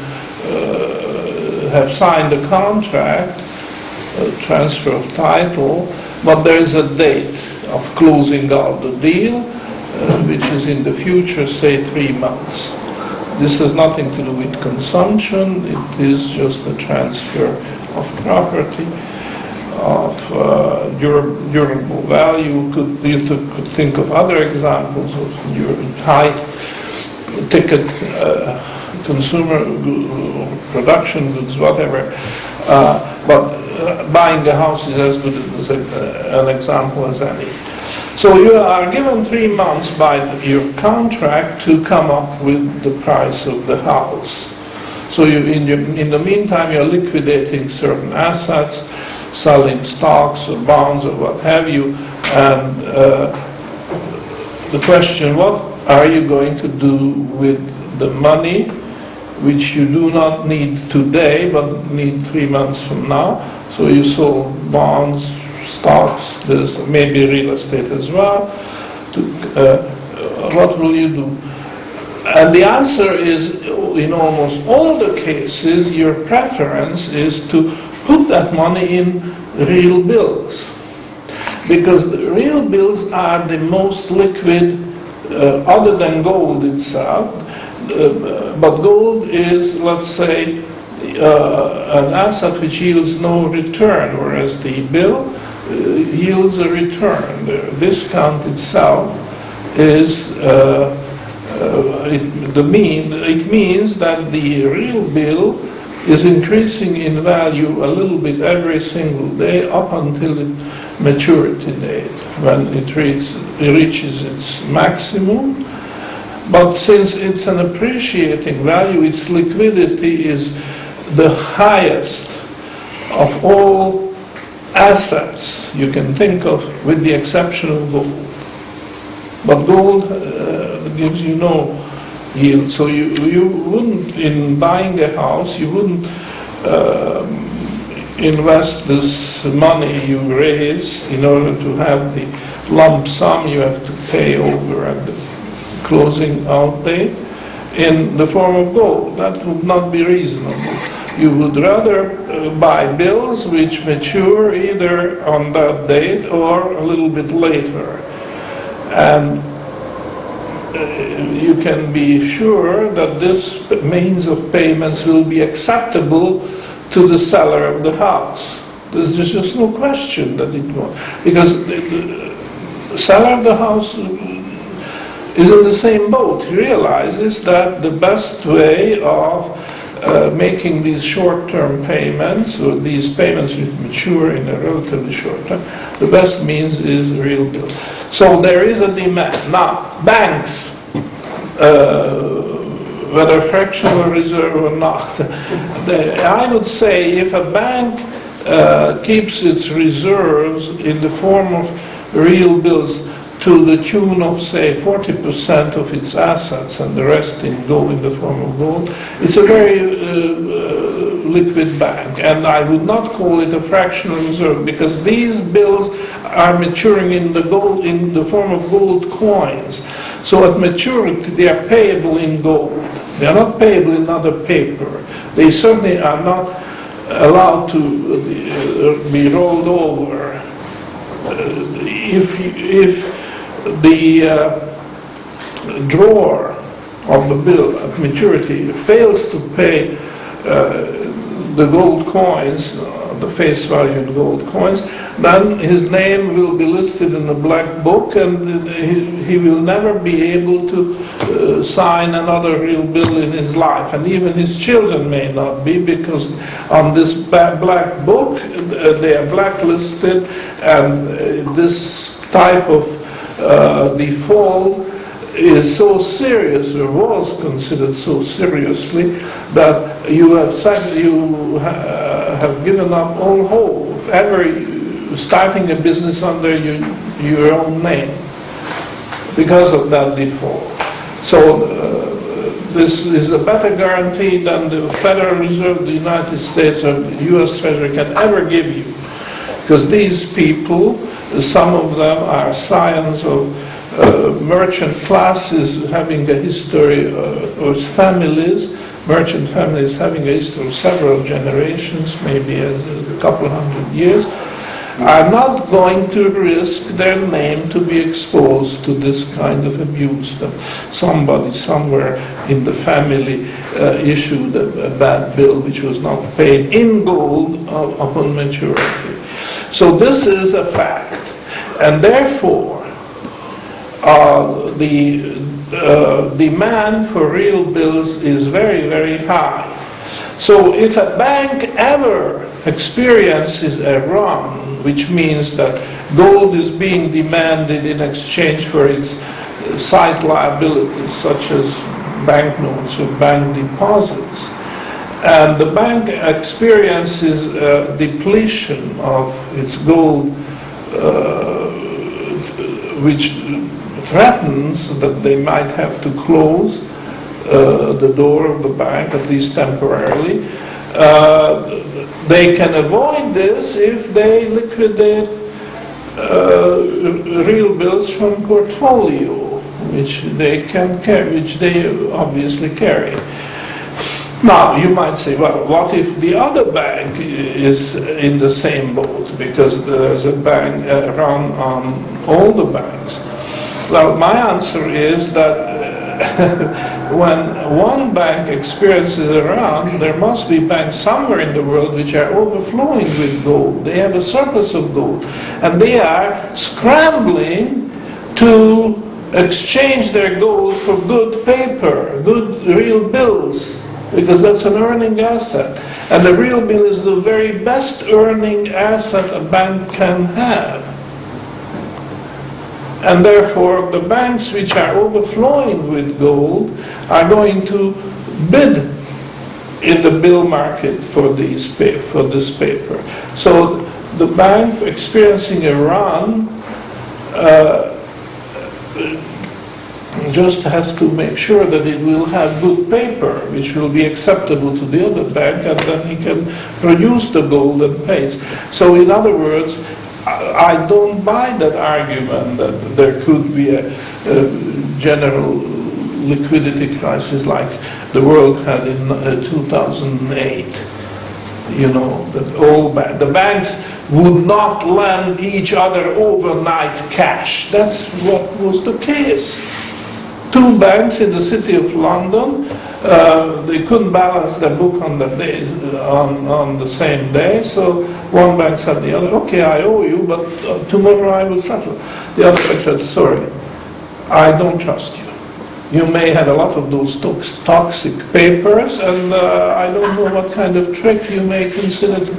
have signed a contract, transfer of title, but there is a date of closing out the deal, which is in the future, say 3 months. This has nothing to do with consumption. It is just a transfer of property, of durable value. You could think of other examples of high-ticket consumer production goods, whatever. But buying a house is as good as an example as any. So you are given 3 months by your contract to come up with the price of the house. So in the meantime, you're liquidating certain assets, selling stocks or bonds or what have you, and the question, what are you going to do with the money which you do not need today but need 3 months from now? So you sold bonds, stocks, there's maybe real estate as well. What will you do? And the answer is, in almost all the cases, your preference is to put that money in real bills. because the real bills are the most liquid, other than gold itself. But gold is, let's say, an asset which yields no return, whereas the bill yields a return. The discount itself is it means that the real bill is increasing in value a little bit every single day up until its maturity date, when it reaches its maximum. But since it's an appreciating value, its liquidity is the highest of all assets you can think of, with the exception of gold. But gold gives you no yield. So you wouldn't, in buying a house, you wouldn't invest this money you raise in order to have the lump sum you have to pay over at the closing out date in the form of gold. That would not be reasonable. You would rather buy bills which mature either on that date or a little bit later. And you can be sure that this means of payments will be acceptable to the seller of the house. There's just no question that it won't. Because the seller of the house is in the same boat. He realizes that the best way of making these short-term payments, or these payments which mature in a relatively short time, the best means is real bills. So there is a demand. Now, banks, whether fractional reserve or not, I would say if a bank keeps its reserves in the form of real bills to the tune of, say, 40% of its assets and the rest in the form of gold, it's a very liquid bank. And I would not call it a fractional reserve, because these bills are maturing in the form of gold coins. So at maturity, they are payable in gold. They are not payable in other paper. They certainly are not allowed to be rolled over. If the drawer of the bill at maturity fails to pay the gold coins, the face value gold coins, then his name will be listed in the black book, and he will never be able to sign another real bill in his life. And even his children may not be, because on this black book they are blacklisted, and this type of default is so serious, or was considered so seriously, that you have given up all hope of ever starting a business under your own name because of that default. So this is a better guarantee than the Federal Reserve of the United States or the U.S. Treasury can ever give you, because these people, some of them are scions of merchant classes having a history, or families, merchant families having a history of several generations, maybe a couple hundred years, are not going to risk their name to be exposed to this kind of abuse, that somebody somewhere in the family issued a bad bill which was not paid in gold upon maturity. So this is a fact, and therefore the demand for real bills is very, very high. So if a bank ever experiences a run, which means that gold is being demanded in exchange for its side liabilities, such as banknotes or bank deposits, and the bank experiences a depletion of its gold, which threatens that they might have to close the door of the bank, at least temporarily. They can avoid this if they liquidate real bills from portfolio, which they can carry, which they obviously carry. Now, you might say, well, what if the other bank is in the same boat? Because there's a bank run on all the banks. Well, my answer is that when one bank experiences a run, there must be banks somewhere in the world which are overflowing with gold. They have a surplus of gold. And they are scrambling to exchange their gold for good paper, good real bills, because that's an earning asset. And the real bill is the very best earning asset a bank can have. And therefore, the banks which are overflowing with gold are going to bid in the bill market for this paper. So the bank experiencing a run just has to make sure that it will have good paper, which will be acceptable to the other bank, and then he can produce the gold and pays. So in other words, I don't buy that argument that there could be a general liquidity crisis like the world had in 2008. You know, that all the banks would not lend each other overnight cash. That's what was the case. Two banks in the city of London, they couldn't balance their book on the same day, so one bank said to the other, okay, I owe you, but tomorrow I will settle. The other bank said, sorry, I don't trust you. You may have a lot of those toxic papers, and I don't know what kind of trick you may consider to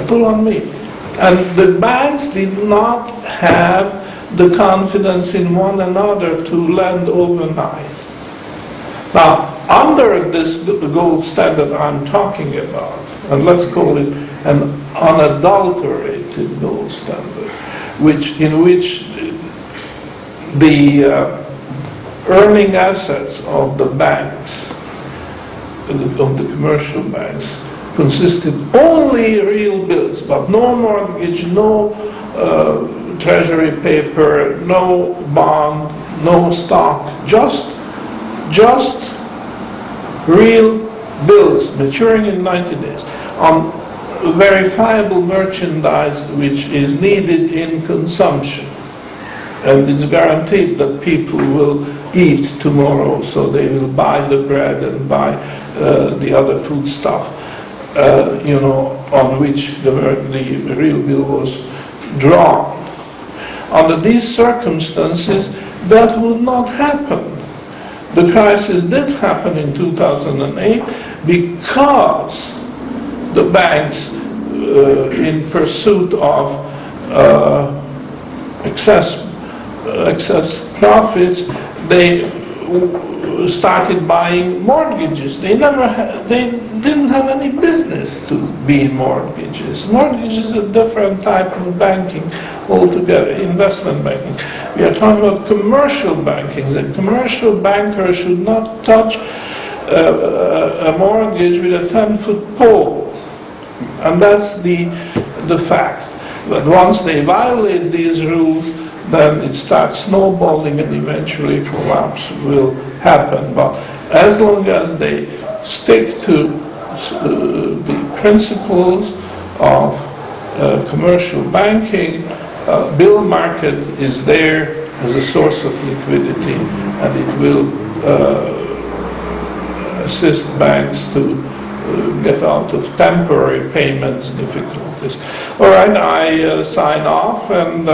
pull on me. And the banks did not have the confidence in one another to lend overnight. Now, under this gold standard I'm talking about, and let's call it an unadulterated gold standard, in which the earning assets of the banks, of the commercial banks, consisted only real bills, but no mortgage, no treasury paper, no bond, no stock, just real bills maturing in 90 days on verifiable merchandise which is needed in consumption. And it's guaranteed that people will eat tomorrow, so they will buy the bread and buy the other food stuff, on which the real bill was drawn. Under these circumstances, that would not happen. The crisis did happen in 2008 because the banks, in pursuit of excess profits, they started buying mortgages. They didn't have any business to be in mortgages. Mortgages is a different type of banking altogether, investment banking. We are talking about commercial banking. The commercial banker should not touch a mortgage with a 10-foot pole. And that's the fact. But once they violate these rules, then it starts snowballing and eventually collapse will happen. But as long as they stick to the principles of commercial banking, bill market is there as a source of liquidity, and it will assist banks to get out of temporary payments difficulties. All right, I sign off, and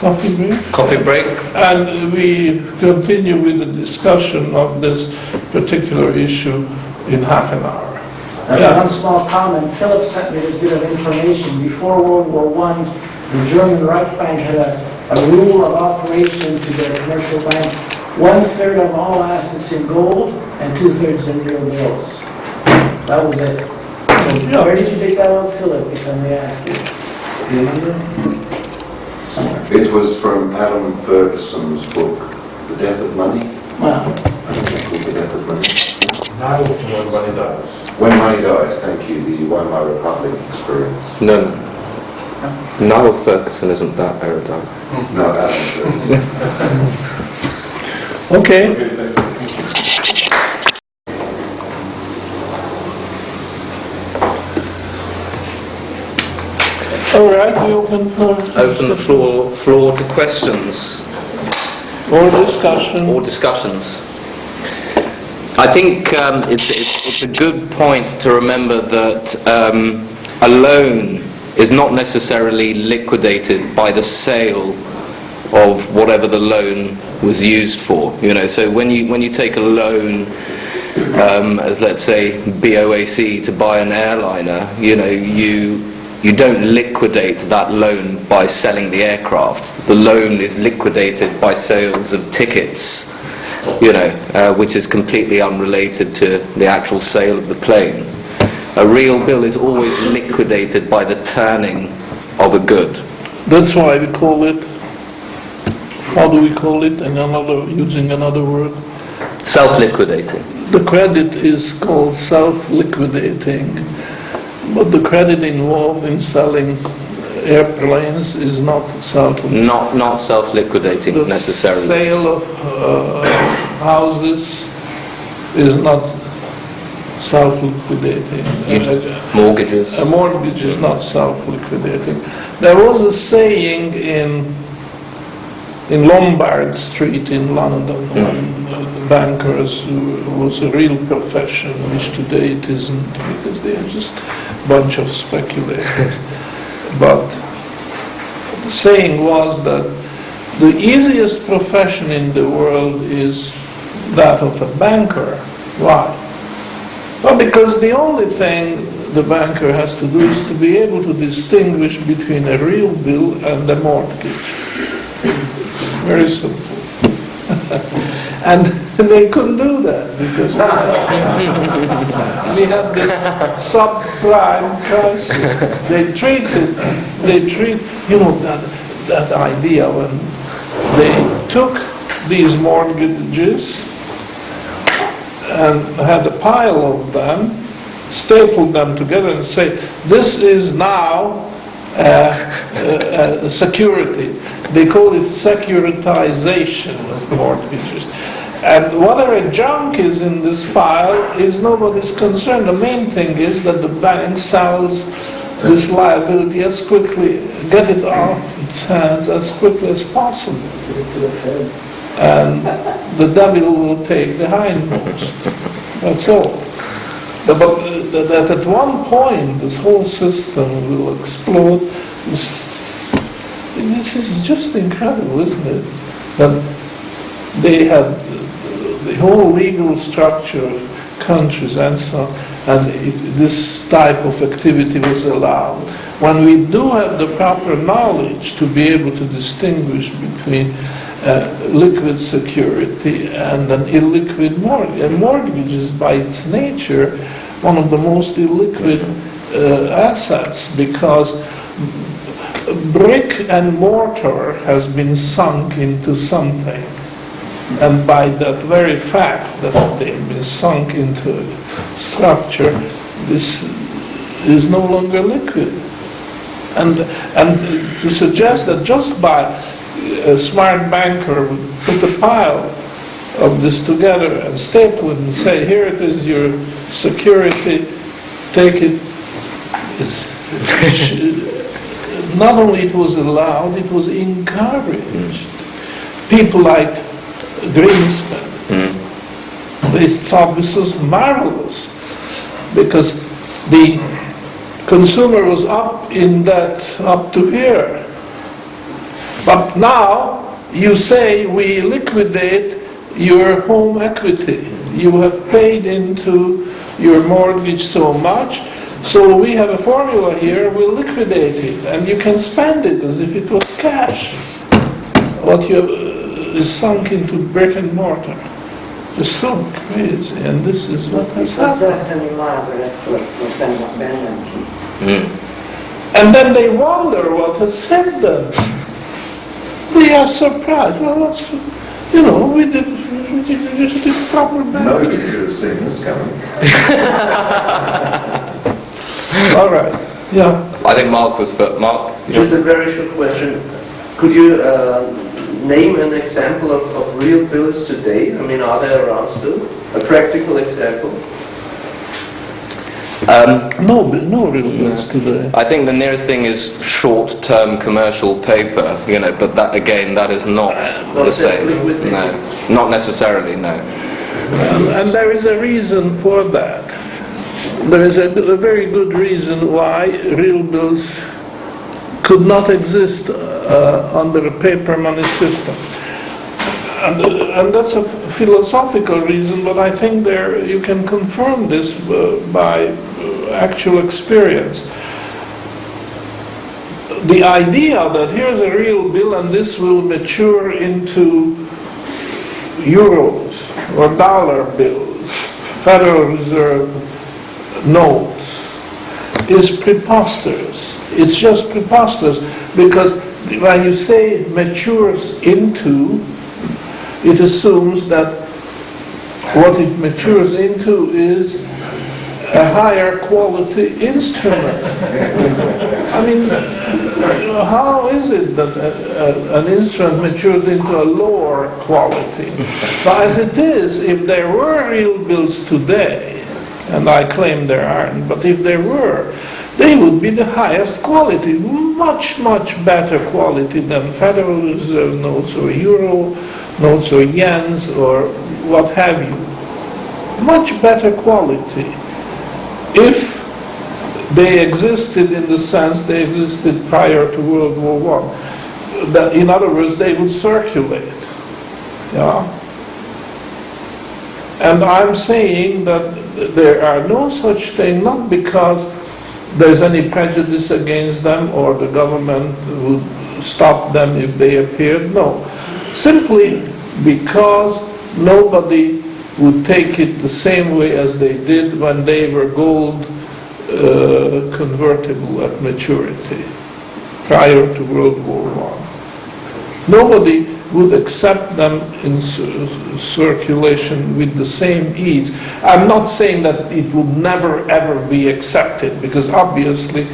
coffee break? Coffee break. And we continue with the discussion of this particular issue in half an hour. One small comment. Philip sent me this bit of information. Before World War I, the German Reich Bank had a rule of operation to their commercial banks: 1/3 of all assets in gold and 2/3 in real bills. That was it. So where did you take that out, Philip, if I may ask you? Do you remember? Somewhere. It was from Adam Ferguson's book, The Death of Money. Wow. I think it's called The Death of Money. When money dies. When Money Dies, thank you, the Weimar Republic experience. No. Niall Ferguson isn't that erudite. No, Adam Ferguson. Okay. Okay, thank you. All right, we open for Open the floor to questions or discussion. or discussions. I think it's a good point to remember that a loan is not necessarily liquidated by the sale of whatever the loan was used for. So when you take a loan, as let's say BOAC to buy an airliner, you don't liquidate that loan by selling the aircraft. The loan is liquidated by sales of tickets, which is completely unrelated to the actual sale of the plane. A real bill is always liquidated by the turning of a good. That's why we call it, how do we call it, using another word? Self-liquidating. The credit is called self-liquidating, but the credit involved in selling airplanes is not self-liquidating. Not self-liquidating necessarily. The sale of houses is not self-liquidating. Mortgages. A mortgage is not self-liquidating. There was a saying in Lombard Street in London, when bankers was a real profession, which today it isn't, because they are just a bunch of speculators. But the saying was that the easiest profession in the world is that of a banker. Why? Well, because the only thing the banker has to do is to be able to distinguish between a real bill and a mortgage. Very simple. And they couldn't do that because we had this subprime crisis. They treat that idea when they took these mortgages and had a pile of them, stapled them together and say, this is now security. They call it securitization of mortgages. And whatever junk is in this pile is nobody's concern. The main thing is that the bank sells this liability as quickly, get it off its hands as quickly as possible. And the devil will take the hindmost. That's all. But that at one point this whole system will explode. This is just incredible, isn't it? That they had the whole legal structure of countries and so on, and this type of activity was allowed. When we do have the proper knowledge to be able to distinguish between liquid security and an illiquid mortgage. A mortgage is by its nature one of the most illiquid assets, because brick and mortar has been sunk into something, and by that very fact that they've been sunk into a structure, this is no longer liquid. And to suggest that just by a smart banker would put a pile of this together and staple it and say, here it is, your security, take it. Not only it was allowed, it was encouraged. People like Greenspan, they thought this was marvelous, because the consumer was up to here. But now you say we liquidate your home equity. You have paid into your mortgage so much, so we have a formula here, we'll liquidate it, and you can spend it as if it was cash. What you is sunk into brick and mortar. It's so crazy, and this is what has happened. And then they wonder what has hit them. They are surprised. Well, that's, we just did proper banking. Nobody could have seen this coming. All right. Yeah. I think Mark was first. Mark? Just a very short question. Could you name an example of real bills today? I mean, are they around still? A practical example? No real bills today. I think the nearest thing is short-term commercial paper, but that again, that is not the same. liquidity. No, not necessarily, no. And there is a reason for that. There is a very good reason why real bills could not exist under a paper money system. And that's a philosophical reason, but I think you can confirm this by actual experience. The idea that here's a real bill and this will mature into euros or dollar bills, Federal Reserve notes, is preposterous. It's just preposterous because when you say matures into, it assumes that what it matures into is a higher quality instrument. I mean, how is it that an instrument matures into a lower quality? But as it is, if there were real bills today, and I claim there aren't, but if there were, they would be the highest quality, much, much better quality than Federal Reserve notes or Euro notes or yens or what have you. Much better quality. If they existed in the sense they existed prior to World War I. That, in other words, they would circulate. Yeah? And I'm saying that there are no such thing, not because there's any prejudice against them or the government would stop them if they appeared. No. Simply because nobody would take it the same way as they did when they were gold convertible at maturity prior to World War I. Nobody would accept them in circulation with the same ease. I'm not saying that it would never ever be accepted, because obviously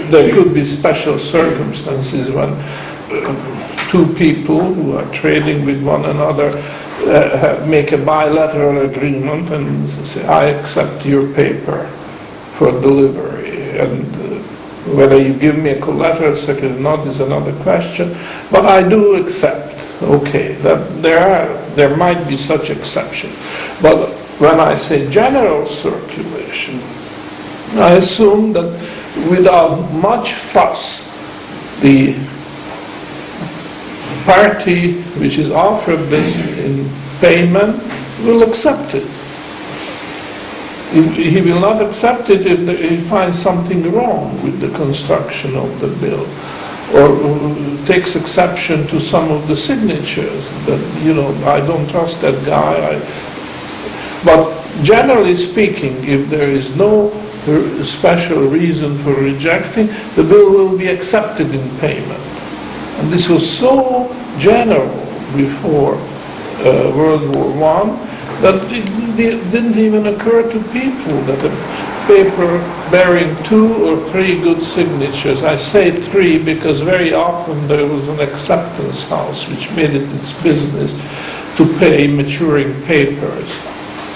there could be special circumstances when two people who are trading with one another make a bilateral agreement and say, I accept your paper for delivery, and whether you give me a collateral security or not is another question, but I do accept, okay, that there might be such exception. But when I say general circulation, I assume that without much fuss, the party which is offered this in payment will accept it. He will not accept it if he finds something wrong with the construction of the bill, or takes exception to some of the signatures, that, I don't trust that guy. But generally speaking, if there is no special reason for rejecting, the bill will be accepted in payment. And this was so general before World War I that it didn't even occur to people that a paper bearing 2 or 3 good signatures, I say 3 because very often there was an acceptance house which made it its business to pay maturing papers,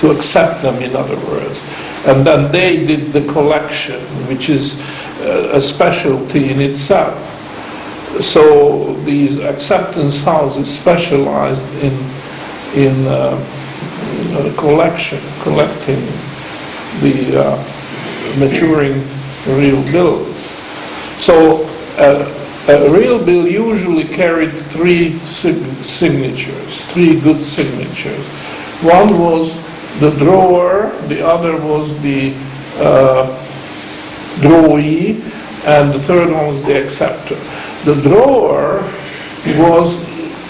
to accept them, in other words. And then they did the collection, which is a specialty in itself. So these acceptance houses specialized in collecting the maturing real bills. So a real bill usually carried 3 signatures, 3 good signatures. One was the drawer, the other was the drawee, and the third one was the acceptor. The drawer was,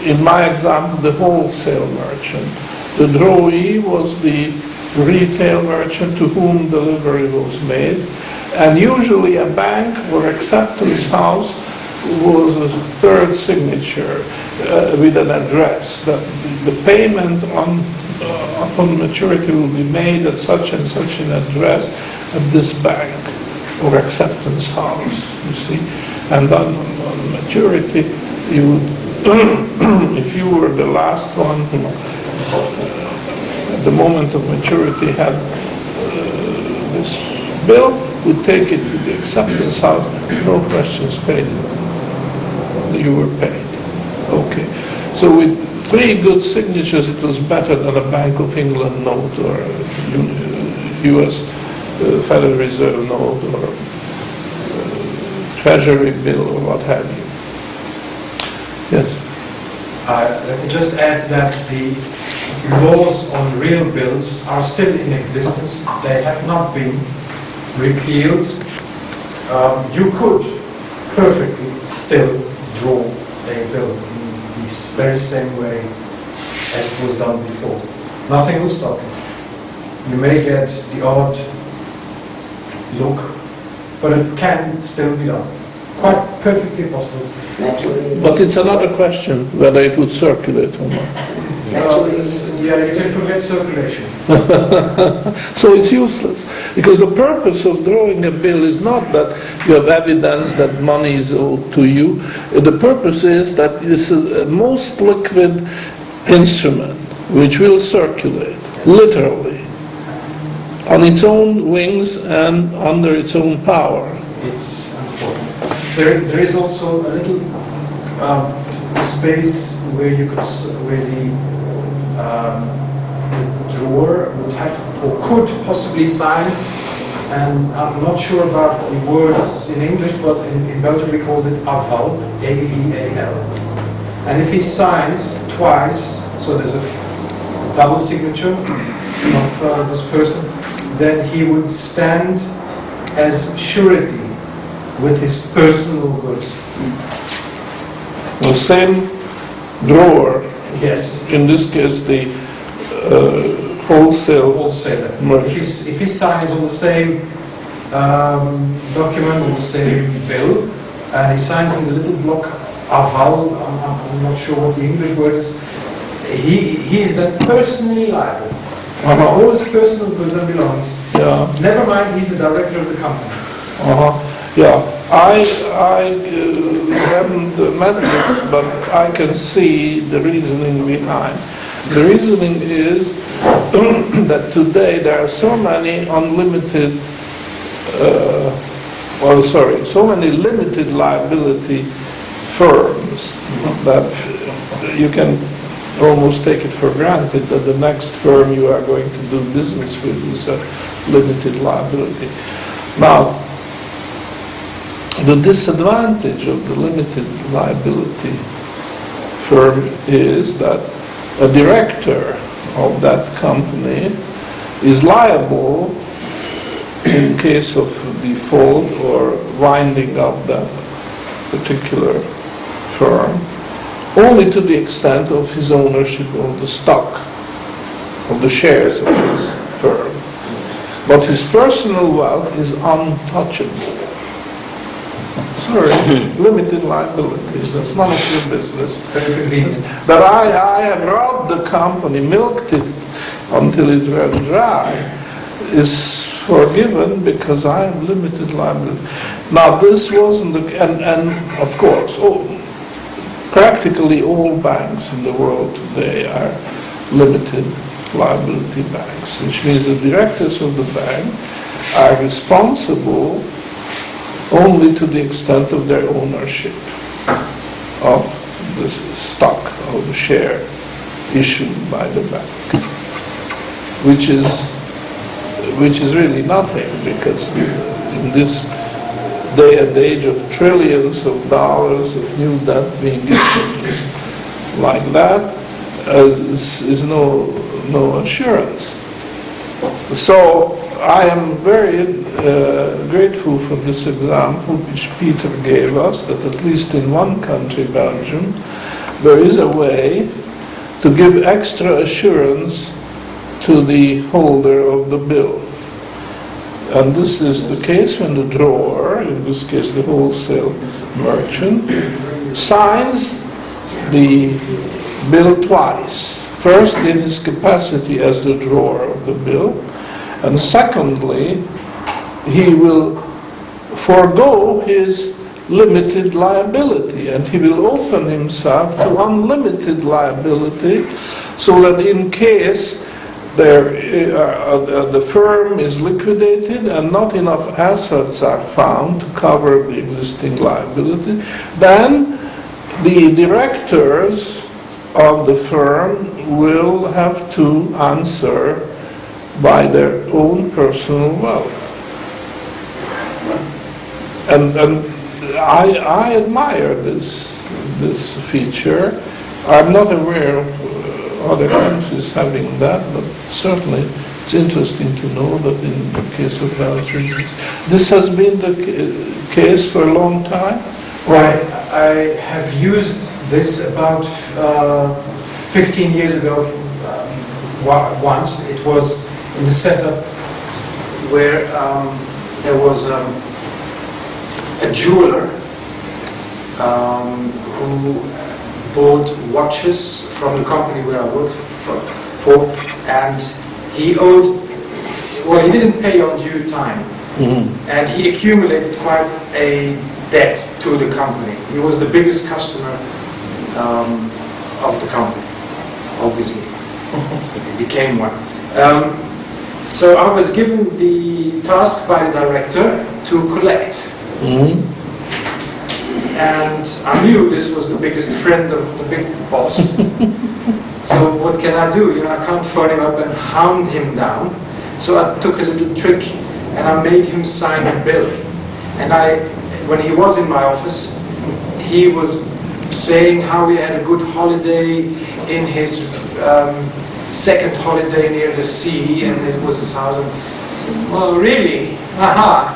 in my example, the wholesale merchant. The drawee was the retail merchant to whom delivery was made. And usually a bank or acceptance house was a third signature with an address, that the payment upon maturity will be made at such and such an address at this bank or acceptance house, you see. And then on maturity, you would, if you were the last one who, at the moment of maturity, had this bill, we take it to the acceptance house, no questions paid. You were paid. Okay. So with 3 good signatures, it was better than a Bank of England note or a U.S. Federal Reserve note or Treasury bill or what have you. Yes. Let me just add that the laws on real bills are still in existence. They have not been repealed. You could perfectly still draw a bill in this very same way as it was done before. Nothing would stop you. You may get the odd look, but it can still be done. Quite perfectly possible. But it's another question whether it would circulate or not. Yeah, you can forget circulation. So it's useless. Because the purpose of drawing a bill is not that you have evidence that money is owed to you. The purpose is that it's a most liquid instrument which will circulate, literally, on its own wings and under its own power. It's important. There is also a little space where you could, where the drawer would have or could possibly sign, and I'm not sure about the words in English, but in Belgium we called it aval, A-V-A-L. And if he signs twice, so there's a double signature of this person, then he would stand as surety with his personal goods. The same drawer, Yes, in this case the wholesaler. If he signs on the same document, on the same bill, and he signs in the little block aval, I'm not sure what the English word is, he is then personally liable. All his personal goods and belongings. Yeah. Never mind, he's the director of the company. Yeah, I haven't met this, but I can see the reasoning behind. The reasoning is that today there are so many unlimited, so many limited liability firms that you can almost take it for granted that the next firm you are going to do business with is a limited liability. Now, the disadvantage of the limited liability firm is that a director of that company is liable in case of default or winding up that particular firm only to the extent of his ownership of the stock, of the shares of his firm. But his personal wealth is untouchable. Sorry, limited liability. That's none of your business. But I have robbed the company, milked it until it ran dry, is forgiven because I have limited liability. Now this wasn't the, and of course, practically all banks in the world today are limited liability banks, which means the directors of the bank are responsible only to the extent of their ownership of the stock or the share issued by the bank, which is really nothing, because in this day and age of trillions of dollars of new debt being issued like that is no assurance. So I am very grateful for this example which Peter gave us, that at least in one country, Belgium, there is a way to give extra assurance to the holder of the bill. And this is the case when the drawer, in this case the wholesale merchant, signs the bill twice. First in his capacity as the drawer of the bill, and secondly, he will forego his limited liability, and he will open himself to unlimited liability, so that in case the firm is liquidated and not enough assets are found to cover the existing liability, then the directors of the firm will have to answer by their own personal wealth. And I admire this feature. I'm not aware of other countries having that, but certainly it's interesting to know that in the case of Belgium, this has been the case for a long time. I have used this about 15 years ago once. It was in the setup where there was a jeweler who bought watches from the company where I worked for, and he didn't pay on due time, and he accumulated quite a debt to the company. He was the biggest customer of the company, obviously. He became one. So I was given the task by the director to collect. And I knew this was the biggest friend of the big boss. So what can I do? I can't phone him up and hound him down. So I took a little trick and I made him sign a bill. And when he was in my office, he was saying how he had a good holiday in his second holiday near the sea, and it was his house. And I said, well, really? Aha.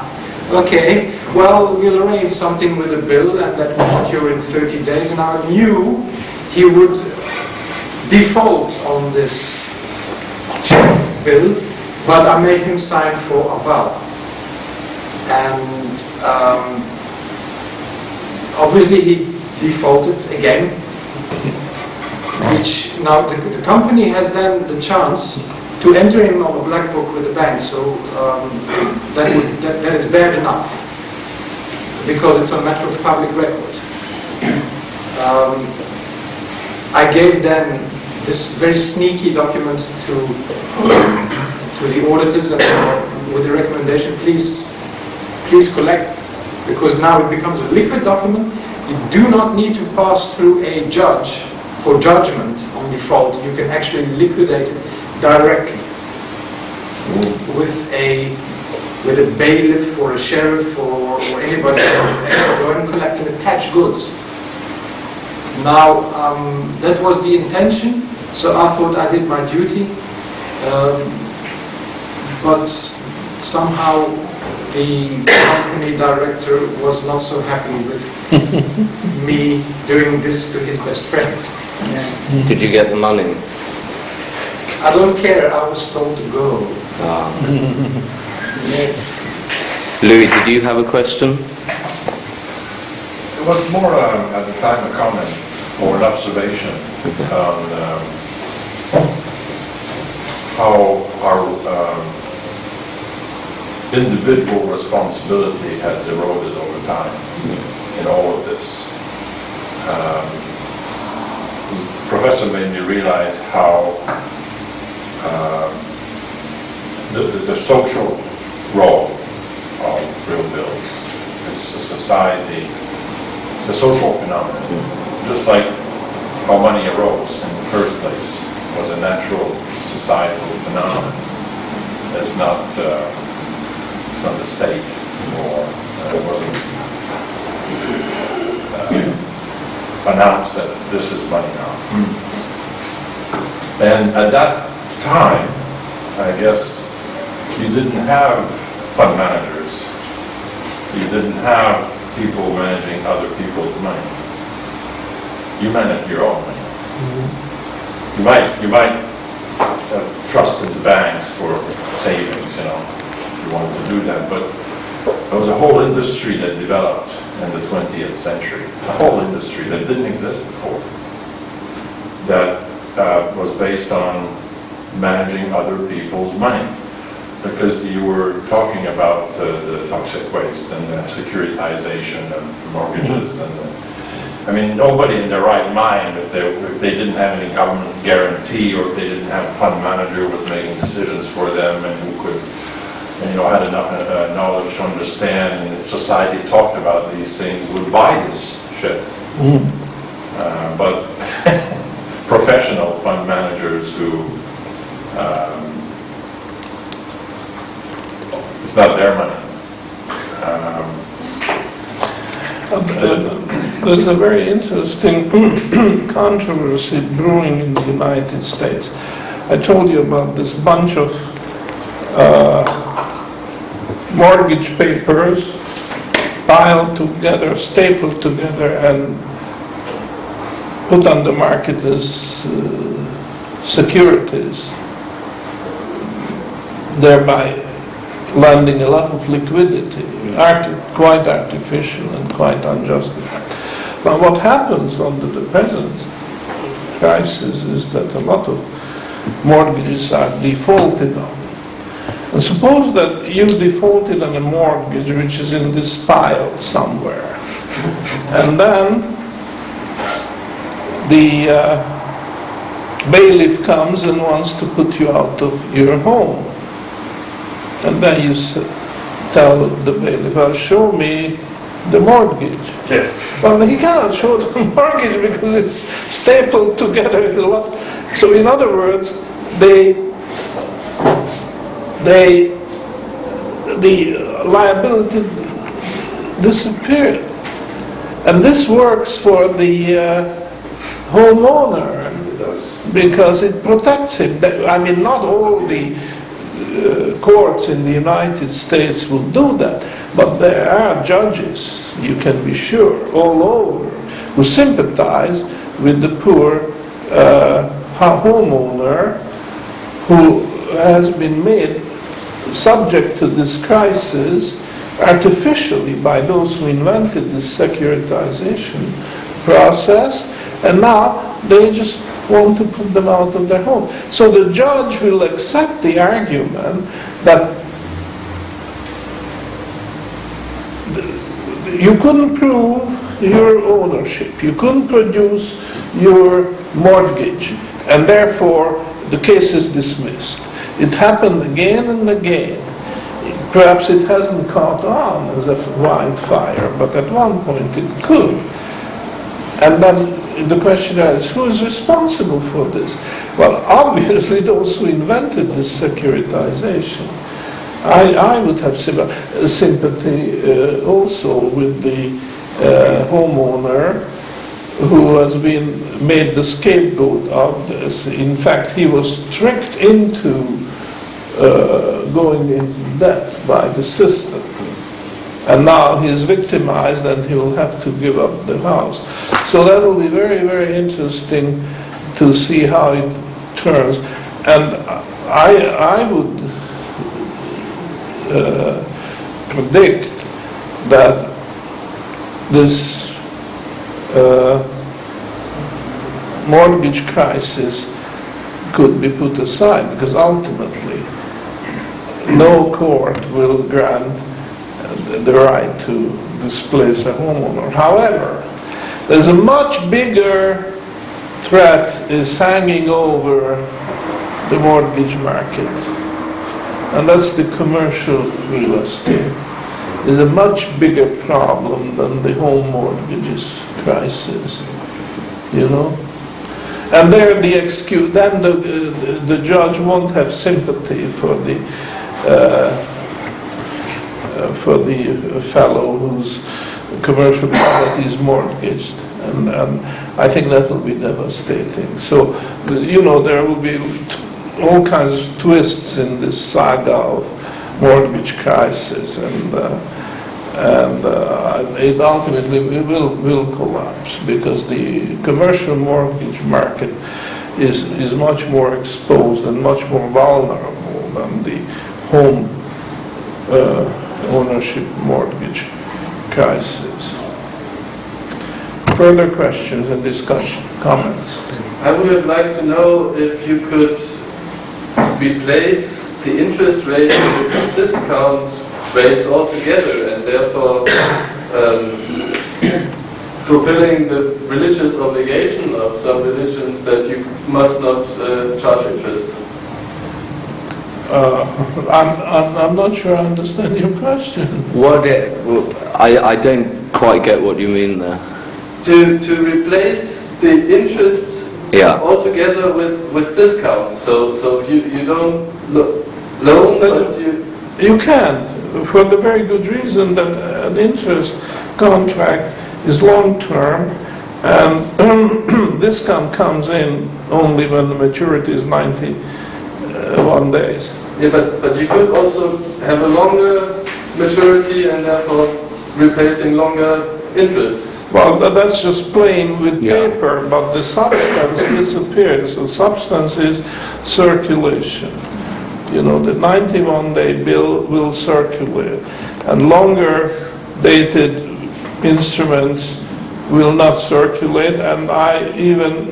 Okay, well, we'll arrange something with a bill, and that will occur in 30 days. And I knew he would default on this bill, but I made him sign for aval. And obviously he defaulted again, which now the company has then the chance to enter him on a black book with the bank, so that is bad enough, because it's a matter of public record. I gave them this very sneaky document to the auditors, and with the recommendation, please collect, because now it becomes a liquid document. You do not need to pass through a judge for judgment on default. You can actually liquidate it directly with a bailiff or a sheriff or anybody else. Go and collect and attach goods. Now that was the intention, so I thought I did my duty, but somehow the company director was not so happy with me doing this to his best friend. Yeah. Did you get the money? I don't care, I was told to go. Louis, did you have a question? It was more at the time a comment or an observation on how our individual responsibility has eroded over time in all of this. The professor made me realize how the social role of real bills. It's a society, it's a social phenomenon. Just like how money arose in the first place was a natural societal phenomenon. It's not the state, or it wasn't announced that this is money now. And at that time, I guess, you didn't have fund managers. You didn't have people managing other people's money. You manage your own money. You might trust in the banks for savings, if you wanted to do that, but there was a whole industry that developed in the 20th century, a whole industry that didn't exist before, that was based on managing other people's money, because you were talking about the toxic waste and the securitization of mortgages and I mean, nobody in their right mind, if they didn't have any government guarantee, or if they didn't have a fund manager who was making decisions for them and who could, had enough knowledge to understand, and society talked about these things, would buy this shit. But professional fund managers who, it's not their money. There's a very interesting controversy brewing in the United States. I told you about this bunch of mortgage papers piled together, stapled together, and put on the market as securities, thereby lending a lot of liquidity, quite artificial and quite unjustified. But what happens under the present crisis is that a lot of mortgages are defaulted on. And suppose that you defaulted on a mortgage which is in this pile somewhere, and then the bailiff comes and wants to put you out of your home. And then you tell the bailiff, well, show me the mortgage. Yes. Well, he cannot show the mortgage because it's stapled together with a lot. So in other words, the liability disappeared. And this works for the homeowner because it protects him. I mean, not all the courts in the United States will do that, but there are judges, you can be sure, all over, who sympathize with the poor homeowner who has been made subject to this crisis artificially by those who invented this securitization process, and now they just want to put them out of their home. So the judge will accept the argument that you couldn't prove your ownership, you couldn't produce your mortgage, and therefore the case is dismissed. It happened again and again. Perhaps it hasn't caught on as a wildfire, but at one point it could. And then the question is, who is responsible for this? Well, obviously those who invented this securitization. I would have sympathy also with the homeowner who has been made the scapegoat of this. In fact, he was tricked into going into debt by the system. And now he is victimized and he will have to give up the house. So that will be very, very interesting to see how it turns. And I would predict that this mortgage crisis could be put aside, because ultimately no court will grant the right to displace a homeowner. However, there's a much bigger threat is hanging over the mortgage market, and that's the commercial real estate. Is a much bigger problem than the home mortgages crisis, you know. And there the excuse, then the judge won't have sympathy for the fellow whose commercial property is mortgaged, and I think that will be devastating. So, you know, there will be all kinds of twists in this saga of mortgage crisis, and it ultimately will collapse, because the commercial mortgage market is much more exposed and much more vulnerable than the home ownership mortgage crisis. Further questions and discussion, comments? I would have liked to know if you could replace the interest rate with discount rates altogether, and therefore, fulfilling the religious obligation of some religions that you must not charge interest. I'm not sure I understand your question. I don't quite get what you mean there. To replace the interest altogether with discounts. So you don't loan, but you can't, for the very good reason that an interest contract is long-term, and discount comes in only when the maturity is 91 days. Yeah, but you could also have a longer maturity and therefore replacing longer interests. Well, that's just playing with paper, but the substance disappears. The substance is circulation. You know, the 91-day bill will circulate, and longer dated instruments will not circulate, and I even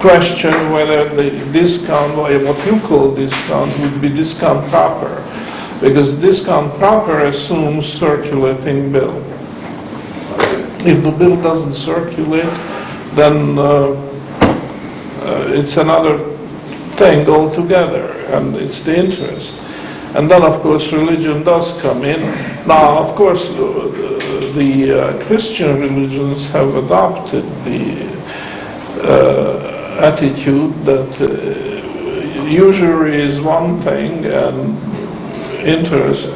question whether the discount, or what you call discount, would be discount proper, because discount proper assumes circulating bill. If the bill doesn't circulate, then it's another thing altogether, and it's the interest. And then, of course, religion does come in. Now, of course, the Christian religions have adopted the attitude that usury is one thing and interest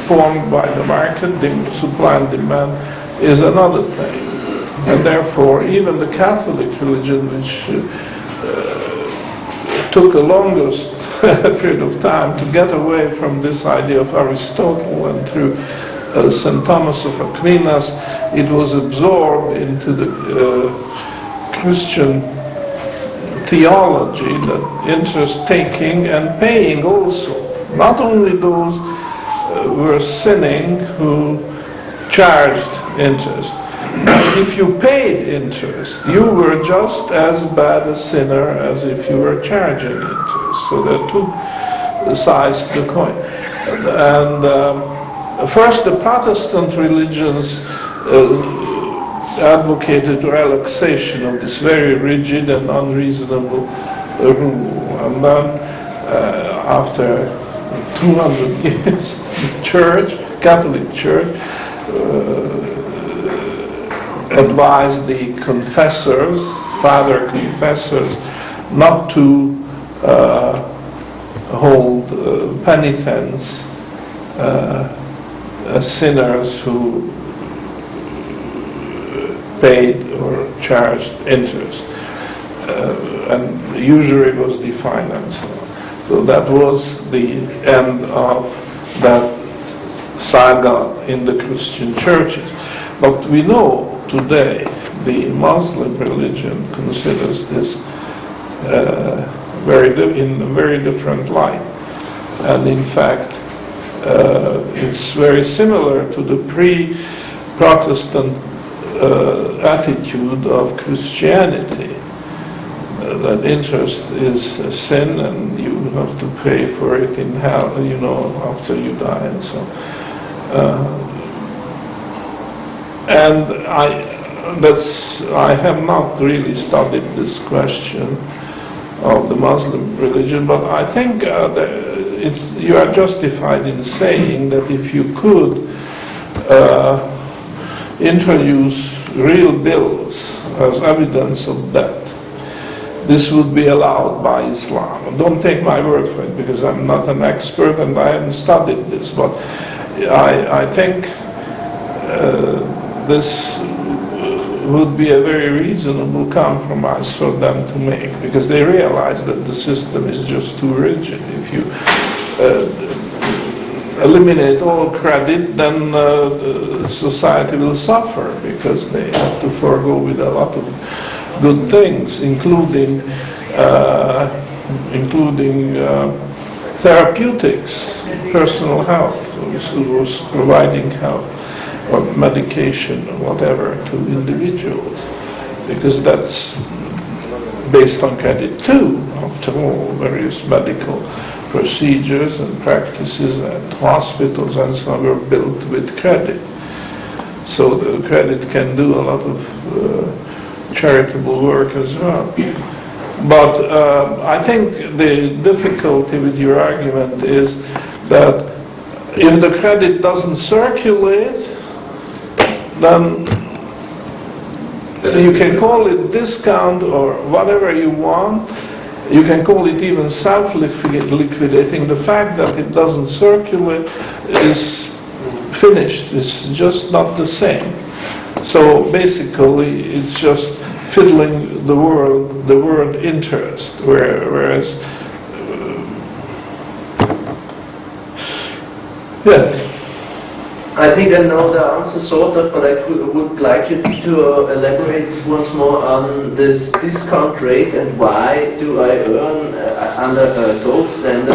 formed by the market, supply and demand, is another thing. And therefore, even the Catholic religion, which took a longest period of time to get away from this idea of Aristotle, and through St. Thomas of Aquinas, it was absorbed into the Christian theology, that interest taking and paying also. Not only those were sinning who charged interest. And if you paid interest, you were just as bad a sinner as if you were charging interest. So there are two sides to the coin. And first, the Protestant religions advocated relaxation of this very rigid and unreasonable rule. And then, after 200 years, the Church, Catholic Church, advised the confessors, father confessors, not to hold penitents as sinners who paid or charged interest. And usury was defined and so on. So that was the end of that saga in the Christian churches. But we know today the Muslim religion considers this in a very different light. And in fact, it's very similar to the pre-Protestant attitude of Christianity, that interest is a sin and you have to pay for it in hell, after you die and so on. And I have not really studied this question of the Muslim religion, but I think you are justified in saying that if you could introduce real bills as evidence of debt, this would be allowed by Islam. Don't take my word for it, because I'm not an expert and I haven't studied this, but I think this would be a very reasonable compromise for them to make, because they realize that the system is just too rigid. If you eliminate all credit, then society will suffer, because they have to forego with a lot of good things, including therapeutics, personal health, who was providing health or medication or whatever to individuals, because that's based on credit too. After all, various medical procedures and practices at hospitals and so on were built with credit. So the credit can do a lot of charitable work as well. But I think the difficulty with your argument is that if the credit doesn't circulate, then you can call it discount or whatever you want. You can call it even self-liquidating. The fact that it doesn't circulate is finished. It's just not the same. So basically, it's just fiddling the word interest, whereas yeah. I think I know the answer sort of, but I would like you to elaborate once more on this discount rate and why do I earn under a gold standard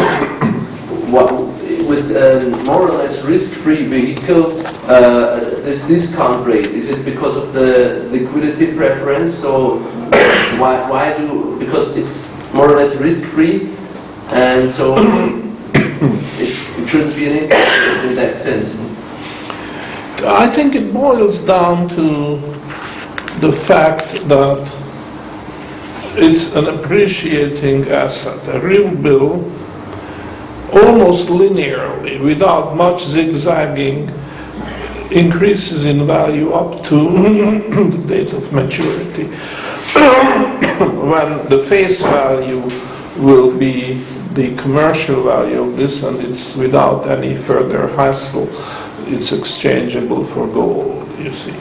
with a more or less risk-free vehicle this discount rate? Is it because of the liquidity preference? So why because it's more or less risk-free, and so it shouldn't be an interest in that sense. I think it boils down to the fact that it's an appreciating asset. A real bill, almost linearly, without much zigzagging, increases in value up to the date of maturity, when the face value will be the commercial value of this, and it's without any further hassle. It's exchangeable for gold, you see.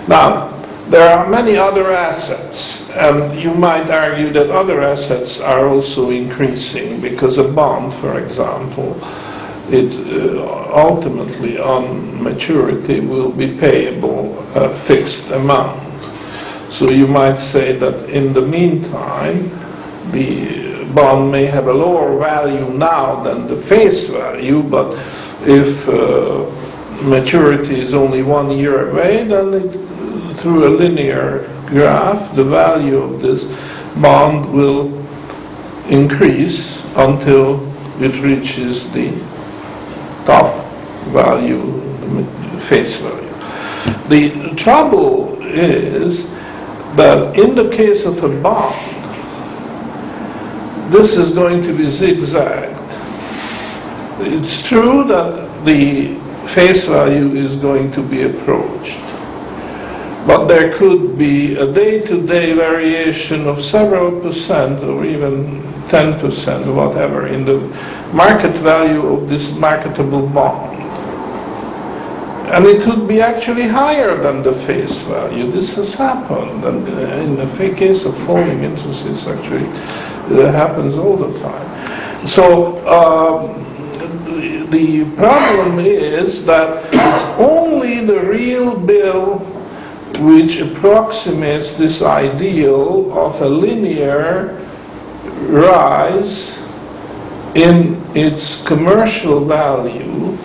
Now, there are many other assets, and you might argue that other assets are also increasing, because a bond, for example, it ultimately on maturity will be payable a fixed amount. So you might say that in the meantime, the bond may have a lower value now than the face value, but if maturity is only 1 year away, then through a linear graph, the value of this bond will increase until it reaches the top value, the face value. The trouble is that in the case of a bond, this is going to be zigzagged. It's true that the face value is going to be approached, but there could be a day-to-day variation of several percent or even 10% or whatever in the market value of this marketable bond. And it could be actually higher than the face value. This has happened, and in the case of falling interest rates, actually, it happens all the time. So the problem is that it's only the real bill which approximates this ideal of a linear rise in its commercial value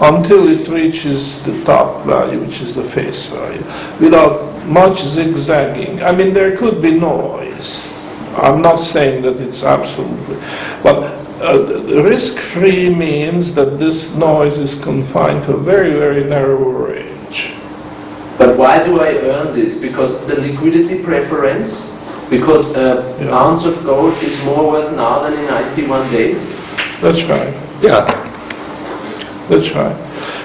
until it reaches the top value, which is the face value, without much zigzagging. I mean, there could be noise. I'm not saying that it's absolutely, but risk-free means that this noise is confined to a very, very narrow range. But why do I earn this? Because of the liquidity preference? Because an ounce of gold is more worth now than in 91 days? That's right. Yeah. That's right.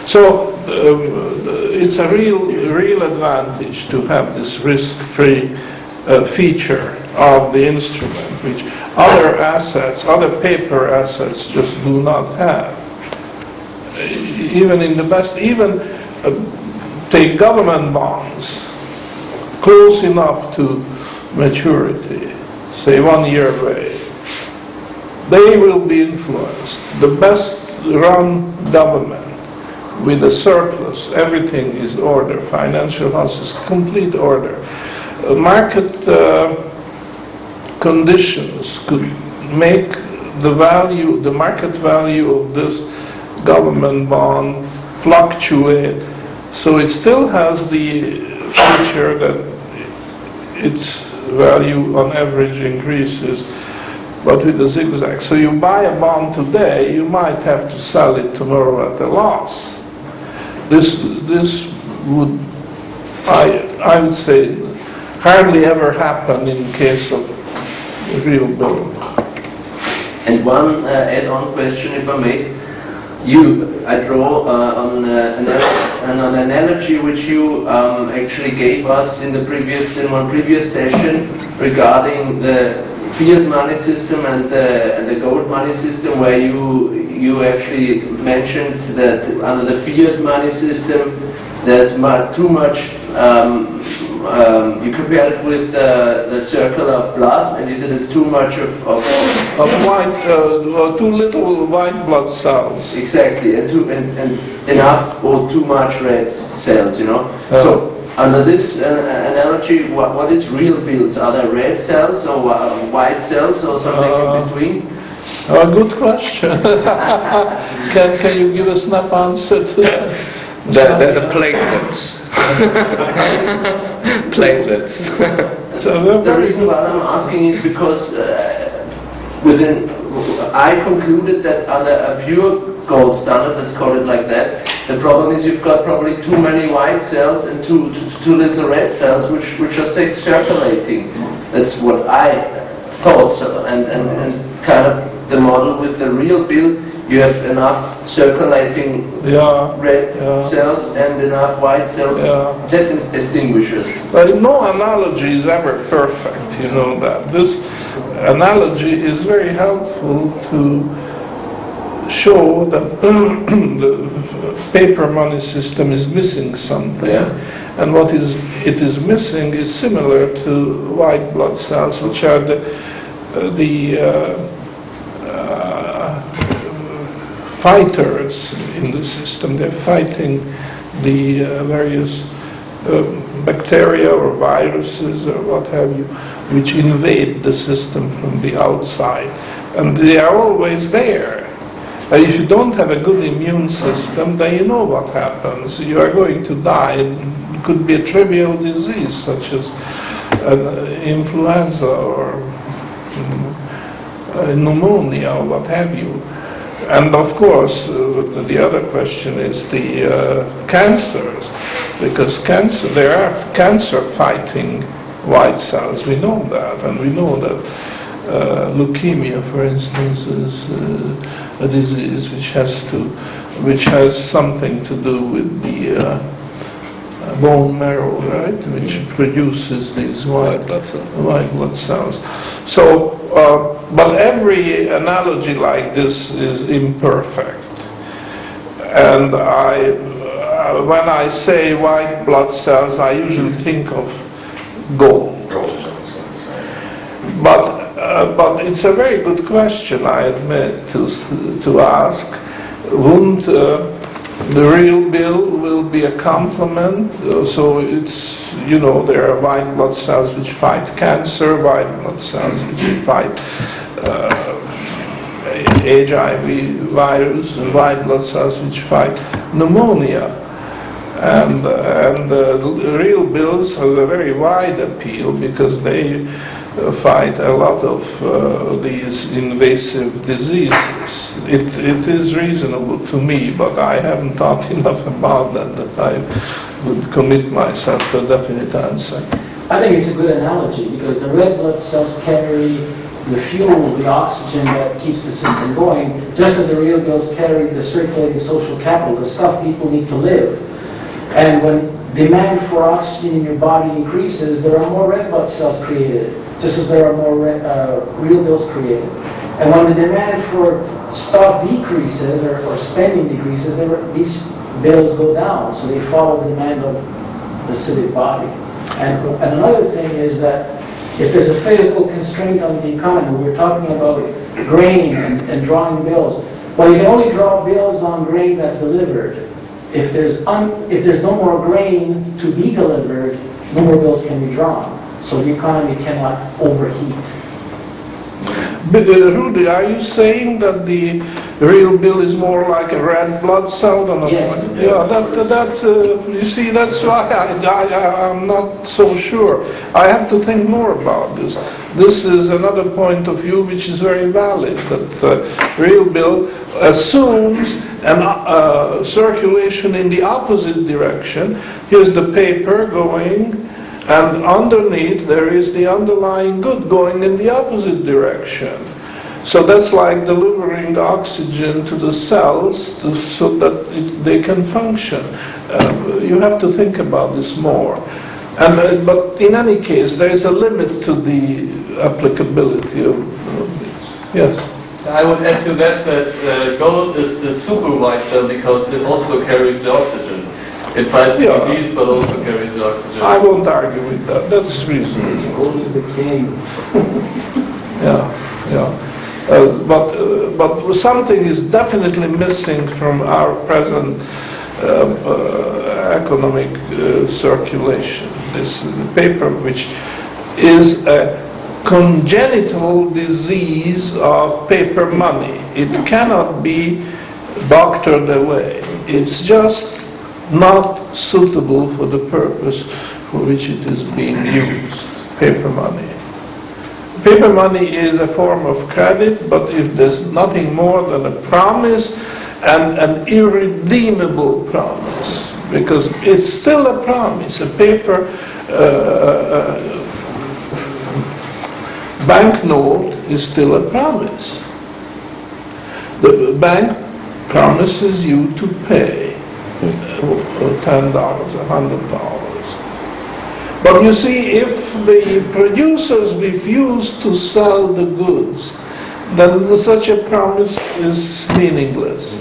So it's a real advantage to have this risk-free feature of the instrument, which other assets, other paper assets just do not have. Even in the best, take government bonds close enough to maturity, say 1 year away, they will be influenced. The best run government with a surplus, everything is order, financial house is complete order. Market conditions could make the market value of this government bond fluctuate, so it still has the feature that its value on average increases, but with a zigzag. So you buy a bond today, you might have to sell it tomorrow at a loss. This would, I would say, hardly ever happen in case of real bill. And one add-on question, if I may. I draw on an analogy which you actually gave us in one previous session regarding the fiat money system and the gold money system, where you actually mentioned that under the fiat money system there's too much. You compared it with the circle of blood, and you said it's too much of white, too little white blood cells. Exactly, and enough or too much red cells, you know. So under this analogy, what is real bills? Are there red cells or white cells or something in between? Good question. Can you give a snap answer to that? The platelets. Platelets. The reason why I'm asking is because I concluded that under a pure gold standard, let's call it like that, the problem is you've got probably too many white cells and too little red cells which are circulating. That's what I thought, and kind of the model with the real bill. You have enough circulating red cells and enough white cells. That distinguishes. But no analogy is ever perfect, you know that. This analogy is very helpful to show that the paper money system is missing something. And what it is missing is similar to white blood cells, which are the fighters in the system. They're fighting the various bacteria or viruses or what have you, which invade the system from the outside. And they are always there. If you don't have a good immune system, then you know what happens. You are going to die. It could be a trivial disease such as influenza or pneumonia or what have you. And of course, the other question is the cancers, because there are cancer-fighting white cells. We know that, and we know that leukemia, for instance, is a disease which has something to do with the bone marrow, right, which produces these white blood cells. So, but every analogy like this is imperfect. And when I say white blood cells, I usually think of gold. But it's a very good question, I admit, to ask. Wouldn't the real bill will be a complement? So it's, you know, there are white blood cells which fight cancer, white blood cells which fight HIV virus, and white blood cells which fight pneumonia. And the real bills have a very wide appeal because they fight a lot of these invasive diseases. It is reasonable to me, but I haven't thought enough about that I would commit myself to a definite answer. I think it's a good analogy because the red blood cells carry the fuel, the oxygen that keeps the system going, just as the real bills carry the circulating social capital, the stuff people need to live. And when demand for oxygen in your body increases, there are more red blood cells created, just as there are more real bills created. And when the demand for stuff decreases or spending decreases, these bills go down, so they follow the demand of the civic body. And another thing is that if there's a physical constraint on the economy, we're talking about grain and drawing bills. Well, you can only draw bills on grain that's delivered. If there's no more grain to be delivered, no more bills can be drawn. So the economy cannot overheat. But Rudy, are you saying that the real bill is more like a red blood cell than a Yes. white? Yeah, you see, that's why I'm not so sure. I have to think more about this. This is another point of view which is very valid, that the real bill assumes and circulation in the opposite direction. Here's the paper going, and underneath there is the underlying good going in the opposite direction. So that's like delivering oxygen to the cells so that they can function. You have to think about this more. But in any case, there is a limit to the applicability of this. Yes? I would add to that gold is the super white cell because it also carries the oxygen. It fights the disease but also carries the oxygen. I won't argue with that. That's reasonable. Gold is the king. Yeah. But something is definitely missing from our present economic circulation. This paper, which is a congenital disease of paper money. It cannot be doctored away. It's just not suitable for the purpose for which it is being used, paper money. Paper money is a form of credit, but if there's nothing more than a promise and an irredeemable promise, because it's still a promise. A paper banknote is still a promise. The bank promises you to pay $10, $100. But you see, if the producers refuse to sell the goods, then such a promise is meaningless.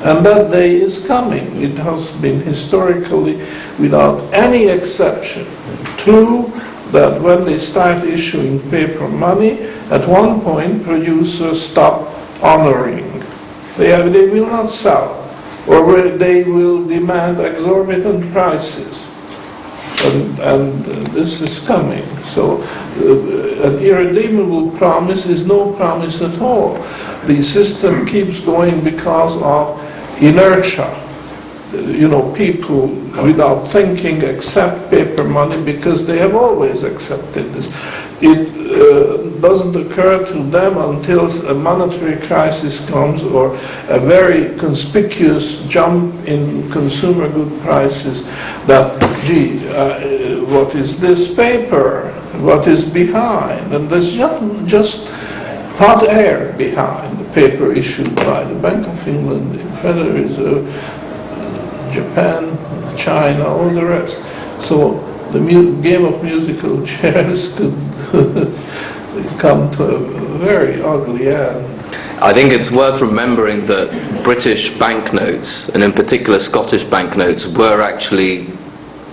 And that day is coming. It has been historically, without any exception, true that when they start issuing paper money, at one point producers stop honoring. They will not sell, or they will demand exorbitant prices. And this is coming. So an irredeemable promise is no promise at all. The system keeps going because of inertia. People without thinking accept paper money because they have always accepted this. It doesn't occur to them until a monetary crisis comes or a very conspicuous jump in consumer good prices that, what is this paper? What is behind? And there's just hot air behind the paper issued by the Bank of England, the Federal Reserve, Japan, China, all the rest. So the game of musical chairs could come to a very ugly end. I think it's worth remembering that British banknotes, and in particular Scottish banknotes, were actually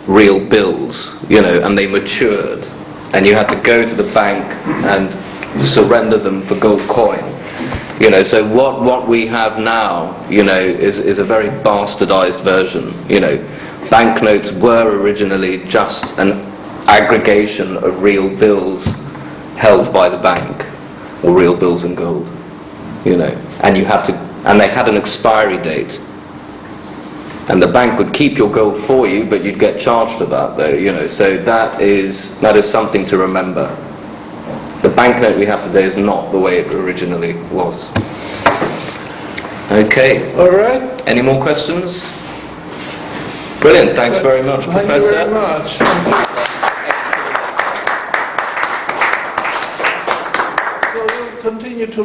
real bills, and they matured. And you had to go to the bank and surrender them for gold coin. So what we have now, is a very bastardized version. Banknotes were originally just an aggregation of real bills held by the bank, or real bills in gold. And they had an expiry date. And the bank would keep your gold for you, but you'd get charged for that, though. So that is something to remember. The banknote we have today is not the way it originally was. Okay. All right. Any more questions? Brilliant. Thanks very much, Professor. Thank you very much. So we'll continue to